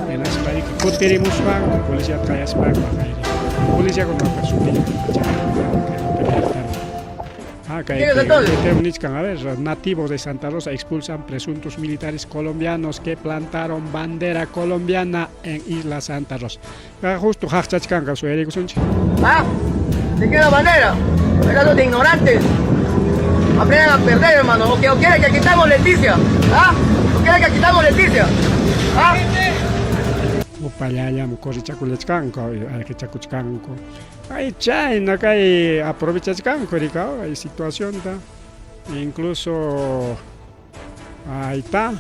en las parik, coterimos van, policía callas van, policía con una persona, a ver, nativos de Santa Rosa expulsan presuntos militares colombianos que plantaron bandera colombiana en Isla Santa Rosa. Justo, jachachkanka, su erico sunchi. ¿De qué la bandera? Pedazo de ignorantes. Aprendan a perder, hermano. ¿O quieren que quitamos Leticia? ¿O quieren que quitamos Leticia? Upayaya, mukorichakulechkanko, ayakichakuchkanko. Ay, chay, acá hay aprovechachkanko, ricao, hay situación, ta. Incluso ahí está.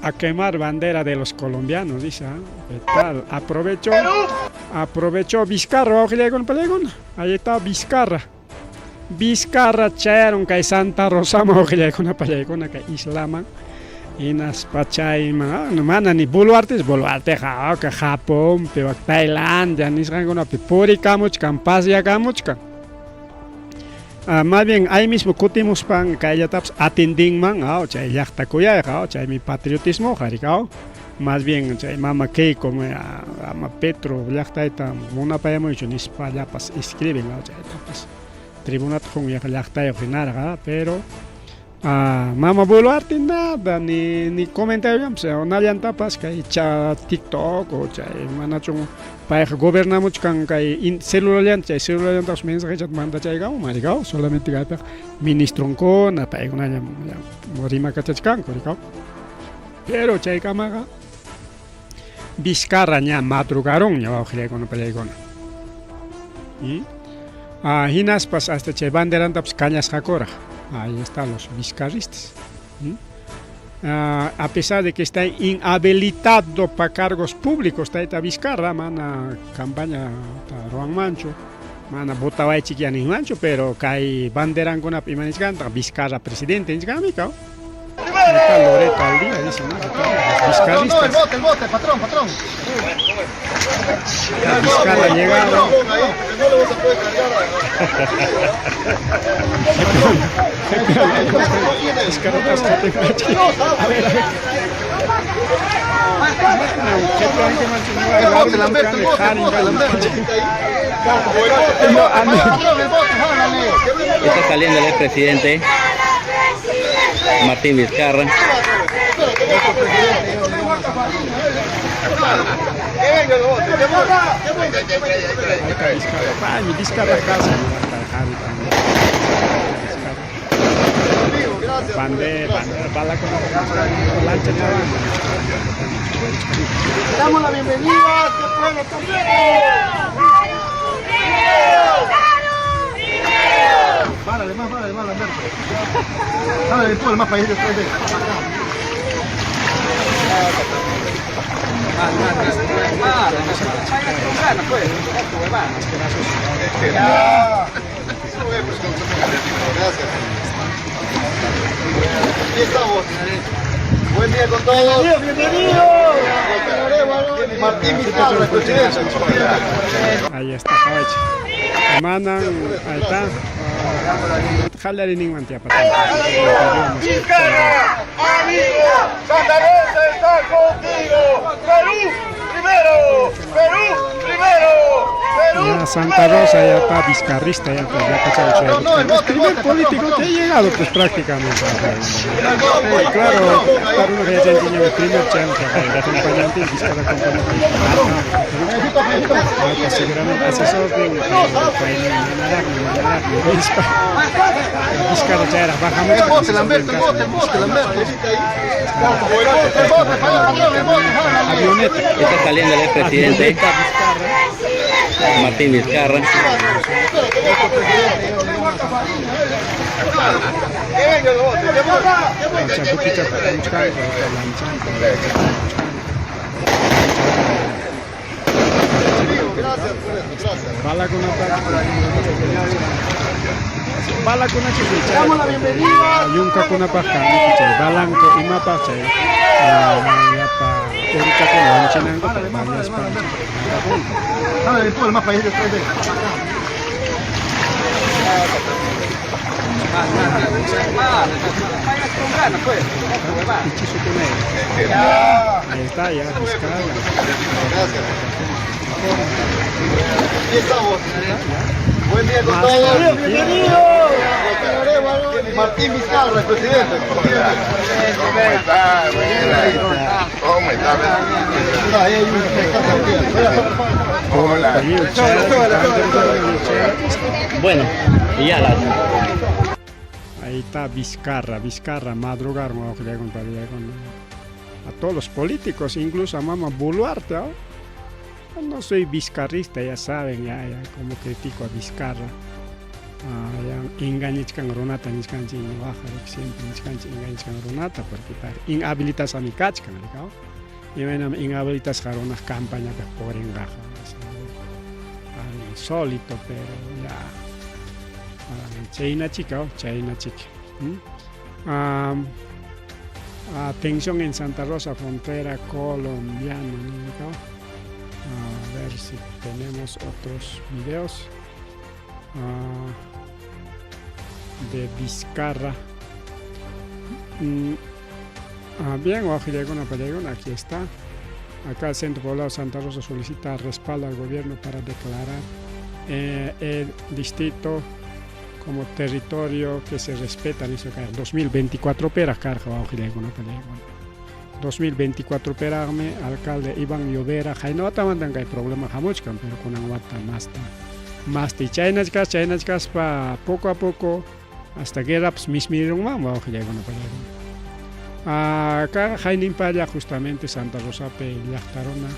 A quemar bandera de los colombianos, dice, ¿qué tal? Aprovechó Vizcarra, con pelegón. Ahí está Vizcarra chayaron que Santa Rosa, con pelegón, que Islama. Y nas pachay, no mana ni Boluarte, que Japón, pero Tailandia, ni con Pipuri, Camuchcan, Pasia, Camuchcan. Más bien, ahí mismo cutimos pan, que ella taps atending man, chay yachta cuya, chay mi patriotismo, jaricao. Más bien, chay mama que como ama Petro, yachta eta, una paya mucho, ni spalla pas escriben, chay tapas. Tribunat con yachta y ofinar, pero mama Boluarte nada, ni comentario, o sea, una llanta pas que echa TikTok o chay manachon Para gobernamos con celular los mensajes que manda chaiga maricao solamente que ministro con para una morima cachachcan pero chaiga maga Vizcarra nya madrugaron ya bajo con pelegona y hinas pas hasta che banderan taps cañas jacora ahí están los vizcarristas. A pesar de que está inhabilitado para cargos públicos, está Vizcarra, mana campaña Ruan Mancho, mana botaba chiquian en Mancho, pero cae banderan con la pimaniscanta, Vizcarra presidente en Gamica. Está Loreta al día, dice, ¿no? Vizcarristas. El bote, patrón. Vizcarra ha llegado. Está saliendo el expresidente Martín Vizcarra. Bala con la lancha Damos la bienvenida a este pueblo Párale más, Alberto. Dale después más para ir después de Aquí estamos. Buen día con todos. Bienvenido. Martín Vizcarra, presidente. Ahí está, caballo. Mandan, ahí está. Jalar en ningún tiempo. Vizcarra, amigo, Santa Rosa está contigo. Perú primero. Ya Santa Rosa ya está vizcarrista, ya cachado. El primer político que ha llegado, pues prácticamente. Claro, para uno que ya tiene el primer chance, el acompañante, el Vizcarra acompañante. Seguramente asesor de Vizcarra ya era bajamente. Avioneta. Está saliendo el expresidente Martín Vizcarra. Bala con una chiquita. Damos la bienvenida. Yunca con una paja, balanco y mapa chay. Ya pa ahorita con la chinango, varias para. Dale después más para ir después de Ahí está, ya Vizcarra. Gracias. Aquí estamos. Buen día con todos. Bienvenido. Martín Vizcarra, presidente. ¿Cómo está? Hola. Bueno, y ya la. Ahí está Vizcarra, madrugar, a todos los políticos, incluso a Mama Boluarte. No soy vizcarrista, ya saben, ya como critico a Vizcarra. Engañan Ronata, ni canchi no baja, siempre ni canchi engañan Ronata, porque inhabilitas a mi cachcan, y ven inhabilitas a una campaña que por engaja. Insólito, pero ya. China chica. Atención en Santa Rosa, frontera colombiana. A ver si tenemos otros videos de Vizcarra. Bien, aquí está. Acá el Centro Poblado Santa Rosa solicita respaldo al gobierno para declarar el distrito como territorio que se respeta en eso, 2024 peras carga bajo 2024 peragme alcalde Iván Llovera jainota mandan que hay problema jamuchkan pero con aguanta más de Chainas pa poco a poco hasta que raps mismirung mamá o llega una palabra acá jainin para justamente Santa Rosa pe yachtarona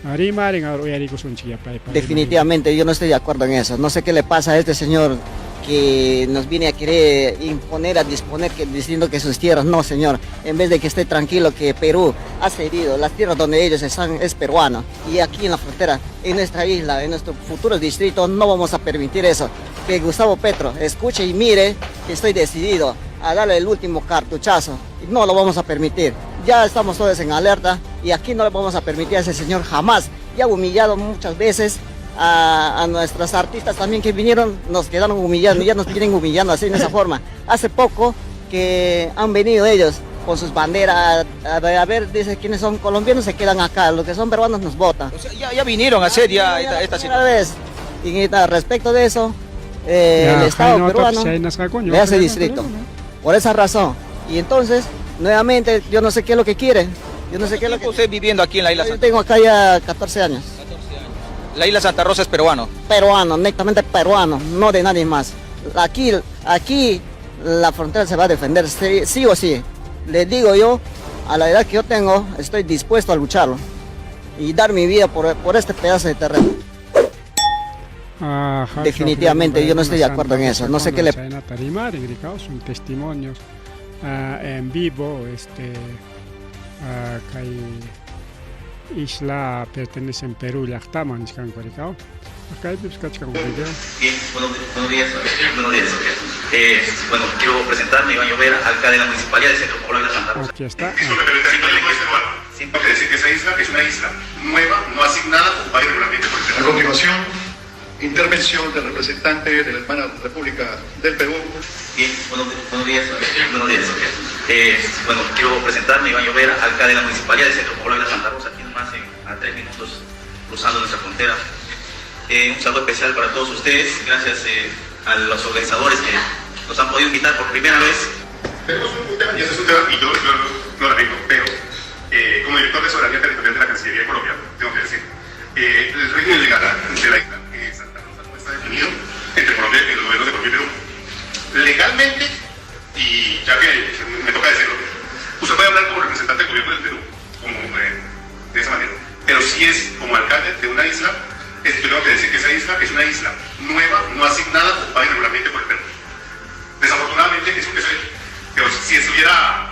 Arimaren ahora son chiapay. Definitivamente yo no estoy de acuerdo en eso. No sé qué le pasa a este señor que nos viene a querer imponer, a disponer, diciendo que sus tierras, no señor, en vez de que esté tranquilo que Perú ha cedido, las tierras donde ellos están es peruano y aquí en la frontera, en nuestra isla, en nuestro futuro distrito no vamos a permitir eso, que Gustavo Petro escuche y mire que estoy decidido a darle el último cartuchazo, no lo vamos a permitir, ya estamos todos en alerta y aquí no le vamos a permitir a ese señor jamás, ya ha humillado muchas veces a nuestros artistas también que vinieron, nos quedaron humillando, ya nos vienen humillando así de esa forma. Hace poco que han venido ellos con sus banderas, a ver, dice quiénes son colombianos se quedan acá, los que son peruanos nos votan. O sea, ya vinieron a hacer esta situación. Y respecto de eso, el Estado peruano le hace distrito, por esa razón. Y entonces, nuevamente, yo no sé qué es lo que quiere. Yo no sé qué es lo que usted viviendo aquí en la isla Santa Rosa. Yo tengo acá ya 14 años. La isla Santa Rosa es peruano. Peruano, netamente peruano, no de nadie más. Aquí la frontera se va a defender, sí o sí. Les digo yo, a la edad que yo tengo, estoy dispuesto a lucharlo y dar mi vida por este pedazo de terreno. Definitivamente yo no estoy de acuerdo en eso. No sé qué le son testimonios en vivo, isla pertenece en Perú, Yachtaman, acá hay Bien, buenos días. Bueno, quiero presentarme, Iván Llovera, alcalde de la Municipalidad del Centro Poblado de Santa Rosa. Aquí está. Tengo que decir que esa isla es una isla nueva, no asignada por varios regularmente por el Perú. A continuación, intervención del representante de la hermana República del Perú. Bien, buenos días. Bueno, quiero presentarme, Iván Llovera, alcalde de la Municipalidad del Centro Poblado de Santa Rosa, aquí nomás a 3 minutos cruzando nuestra frontera. Un saludo especial para todos ustedes, gracias a los organizadores que nos han podido invitar por primera vez. Tenemos un tema, y ese es un tema, y yo lo arreglo, pero como director de soberanía territorial de la Cancillería de Colombia, tengo que decir, el régimen legal de la isla Santa Rosa no está definido entre Colombia y los gobiernos de Colombia y Perú. Legalmente, y ya que me toca decirlo, usted puede hablar como representante del gobierno del Perú, como de esa manera, pero si es como alcalde de una isla, yo tengo que decir que esa isla es una isla nueva, no asignada, ocupada irregularmente por el Perú. Desafortunadamente, pero si estuviera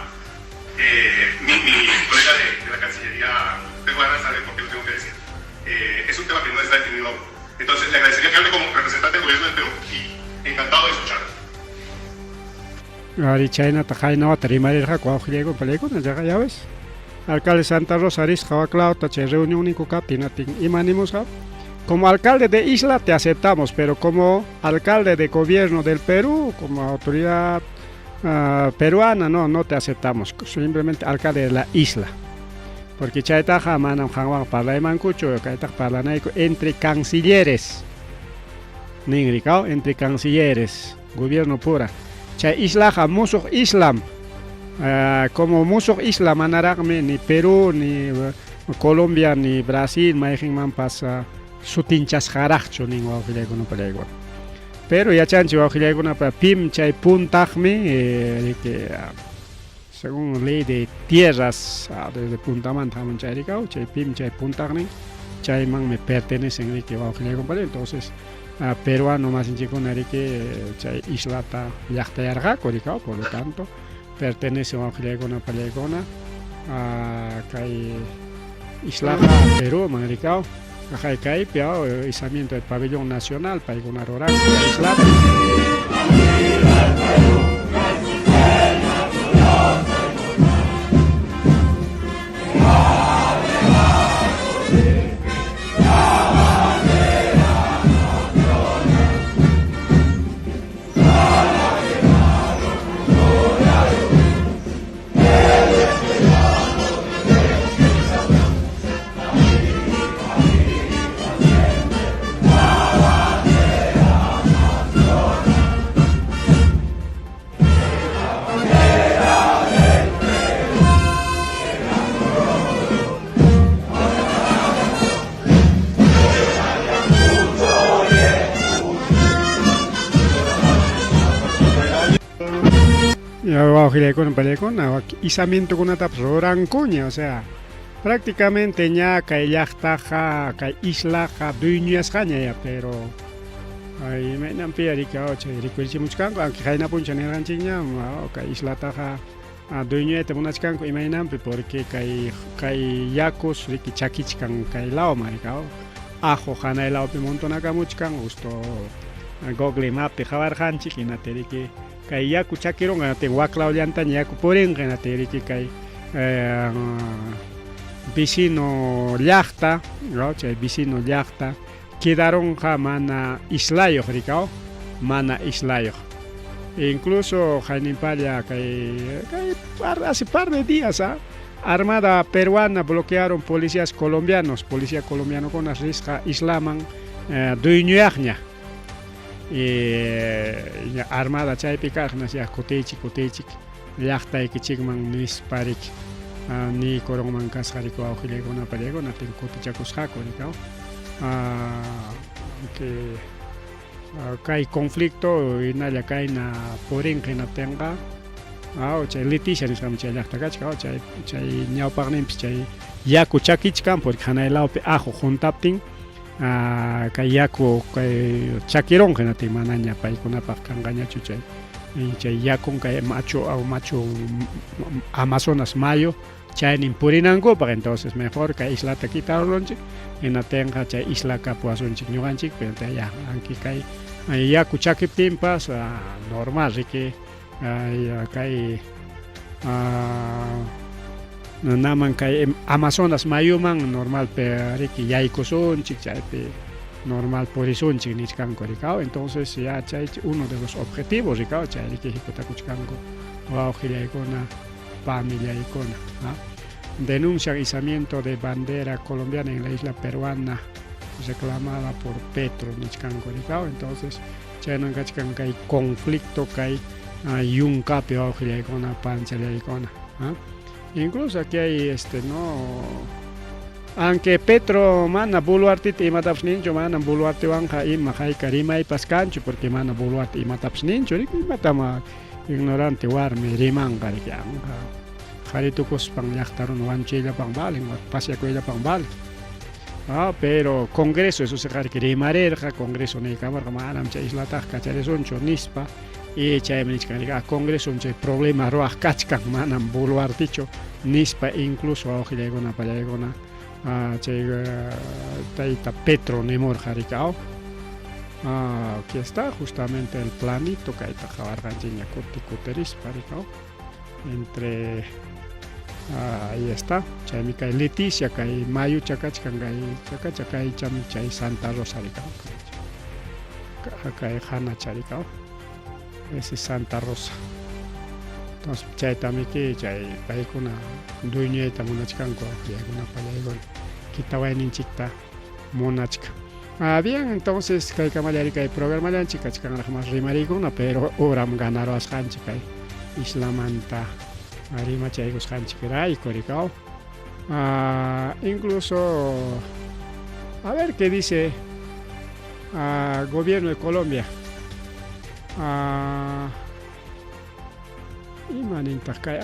mi colega de la Cancillería peruana, sabe por qué lo tengo que decir. Es un tema que no está definido aún. Entonces, le agradecería que hable como representante del gobierno del Perú y encantado de escucharlo. Ya ves. Alcalde Santa Rosa, reunión como alcalde de isla te aceptamos, pero como alcalde de gobierno del Perú, como autoridad peruana, no te aceptamos. Simplemente alcalde de la isla. Porque chaitaja manam hangwang parlaman kucho, kaitak parlanaiko entre cancilleres. Ningrikao entre cancilleres, gobierno pura. Chay isla musuh Islam. Como musuh Islam anaragme ni Perú ni Colombia ni Brasil maijingman pasa sutinchas jaracho ning wauhileguna palegua. Pero ya chanchi wauhileguna pa pim chay puntagme que según ley de tierras desde Puntamán taman chay chay pim chay puntagme chay man me pertenecen que wauhileguna palegua. Entonces peruano más en chico que chay islata yachtayarga korikao, por lo tanto pertenece a wauhileguna paleguna a kay islaja Perú mangricao. Acá hay izamiento del pabellón nacional para una rural isla. izamiento con una rorancuña, o sea, prácticamente ya que yachtaja, que islaja, dueñas caña, pero ay me nan piari que ocho y recuerdo mucho que hay una puncha en el ranchiña, que islataja a dueño de una chicanco y me nan porque que yacos, que chaquichcan, que lao maricao, ajo jana el lao pe montón acá muchcan, gusto Google Map de Javar Hanchi, que nateri que yaku chaquiron, que te guaclao llanta, yaku poren, que nateri que vecino llachta, ¿no? Vecino llachta, quedaron mana islayo, ricao, mana islayo. E incluso Jainimpaya, que hace par de días, Armada peruana bloquearon policías colombianos, policía colombiano con las riscas islaman dueñoagna. Armada chaypika, nasia kotechik, llachta que chigman nis parik. Ni korong mangkas hari ko auhile ko na palego na tin kotichakos hako ni kao que kai conflicto y naya kai na porin que na tenga o chay liticia ni sam chay lachta kach kao chay nyao parnem chay yaku chakich kam por khana elao pe ajo juntapting kai yaku kai chakirong que na tin mananya pai kuna pa kanganya chuchay chay yakun kai macho Amazonas mayo chay en Purinango, para entonces mejor que isla te quitaron en la tenga chay isla capuazón chiñuganchik, pero ya aquí cae ya kuchakip timpas normal que cae naman cae Amazonas mayuman normal pero que ya ikoson chik chay normal porizón chik nichkanko ricao, entonces ya chay uno de los objetivos ricao chay que hiputakuchkanko o gilaikona familia icona. Denuncia izamiento de bandera colombiana en la isla peruana reclamada por Petro Nichcanco Ricao. Entonces, que hay conflicto que hay un capio icona pancha de icona. Incluso aquí hay no. Aunque Petro mana buluarte y matapsnincho, mana buluarte wanja y majai karima y pascancho, porque mana buluarte y matapsnincho, y matama ignorante warme rimanga Jaritukos pang yaktaron wanchila pang balen, pasya kuela pang balen. Pero Congreso, eso se requiere mareja, Congreso ne cámara manam cha isla tajka charesoncho nispa y cha emnichka Congreso un problema roa kachkan manam buluarticho nispa incluso ojilegona palegona taita Petro nemor jaricao. Aquí está justamente el planito que hay tajabarganchiña coticuteris paricao entre ahí está chamica Leticia que hay mayo chacachcangay chacachacay chamichay Santa Rosa ricao acá hay Hanna charicao ese es Santa Rosa. Entonces chay tamiki chay paikuna dueñeta monachkanko una palaygon quitawaninchikta monachka. Bien, entonces kay kamalarica y programa de chicas que más rimarigona, pero oram ganaron las hanchicas islamanta arima chaigos hanchikera y coricao. Incluso a ver qué dice gobierno de Colombia. A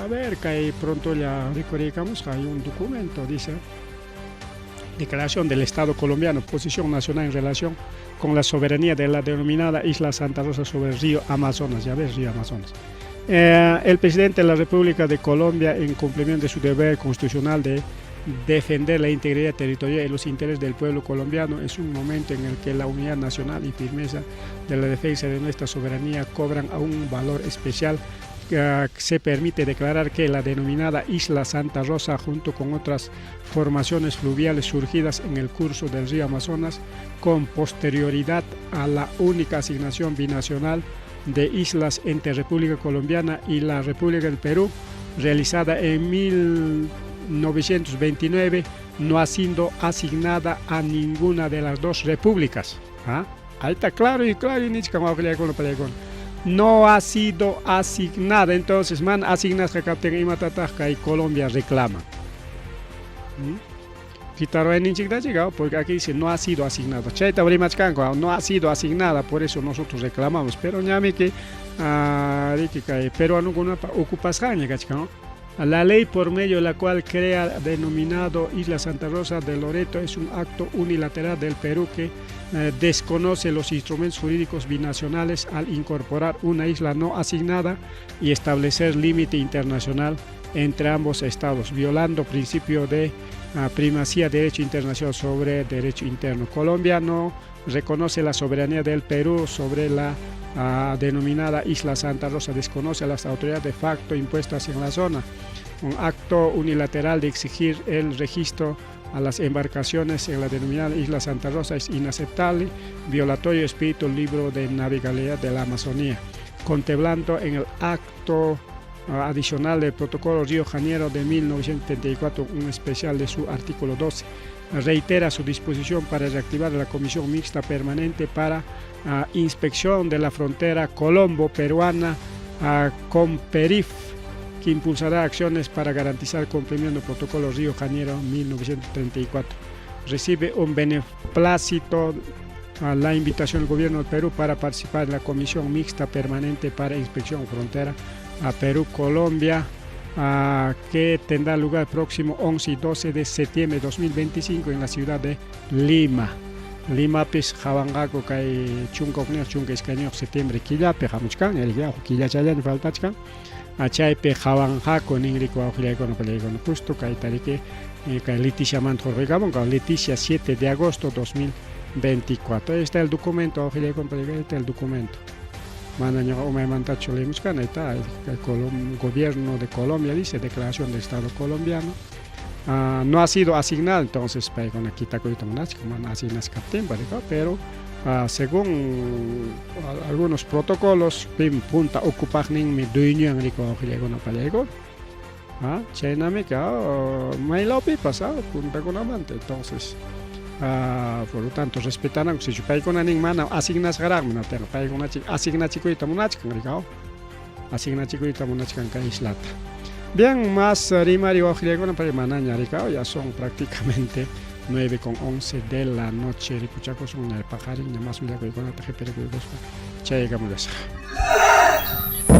ver que pronto ya recorrigamos, hay un documento, dice Declaración del Estado colombiano, posición nacional en relación con la soberanía de la denominada Isla Santa Rosa sobre el río Amazonas. Ya ves, río Amazonas. El presidente de la República de Colombia, en cumplimiento de su deber constitucional de defender la integridad territorial y los intereses del pueblo colombiano, es un momento en el que la unidad nacional y firmeza de la defensa de nuestra soberanía cobran a un valor especial. Se permite declarar que la denominada Isla Santa Rosa, junto con otras formaciones fluviales surgidas en el curso del río Amazonas, con posterioridad a la única asignación binacional de islas entre República Colombiana y la República del Perú, realizada en 1929, no ha sido asignada a ninguna de las dos repúblicas. Ahí está claro y no ha sido asignada, entonces asignas que capten y Colombia reclama. quitaron en llegado porque aquí dice no ha sido asignada. Chaita Brimachcanco, no ha sido asignada, por eso nosotros reclamamos. Pero ñame que peruano con una ocupación, ¿no? La ley por medio de la cual crea denominado Isla Santa Rosa de Loreto es un acto unilateral del Perú que desconoce los instrumentos jurídicos binacionales al incorporar una isla no asignada y establecer límite internacional entre ambos estados, violando principio de primacía de derecho internacional sobre derecho interno. Colombia no reconoce la soberanía del Perú sobre la denominada Isla Santa Rosa, desconoce las autoridades de facto impuestas en la zona. Un acto unilateral de exigir el registro a las embarcaciones en la denominada Isla Santa Rosa es inaceptable, violatorio del espíritu libre de navegabilidad de la Amazonía, contemplando en el acto adicional del protocolo Río Janeiro de 1974, un especial de su artículo 12. Reitera su disposición para reactivar la Comisión Mixta Permanente para inspección de la frontera colombo-peruana con PERIF, que impulsará acciones para garantizar el cumplimiento del protocolo Río Janeiro 1934. Recibe un beneplácito a la invitación del gobierno del Perú para participar en la Comisión Mixta Permanente para Inspección Frontera a Perú-Colombia, que tendrá lugar el próximo 11 y 12 de septiembre de 2025 en la ciudad de Lima. Lima pues jabangaco kay chunka escaño septiembre killape jamuchkan el ya killa chayan faltachkan achaype jabangaco ningrico auxiliaco no peleaco justo kay tarike kay Leticia Mantorregabon con Leticia 7 de agosto 2024. Ahí está el documento auxiliaco no peleaco, está el documento. Mandaño o me mantacho le muscan, ahí está el gobierno de Colombia dice declaración de Estado colombiano. No ha sido asignado, entonces para con aquí pero según algunos protocolos punta ocupar mi dueño en rico no palego chena me que me lo pasado punta con amante, entonces por lo tanto respetarán si yo pago con animana asignas garag no tengo pago con asigna chico y tamunach con rico asigna chico y tamunach con islata. Bien, más Rimario Ojiliego para Manaña, ya son prácticamente 9:11 de la noche. Ripuchacos son el pajarín, de más vida que con la TGP de Cuidos. Llegamos a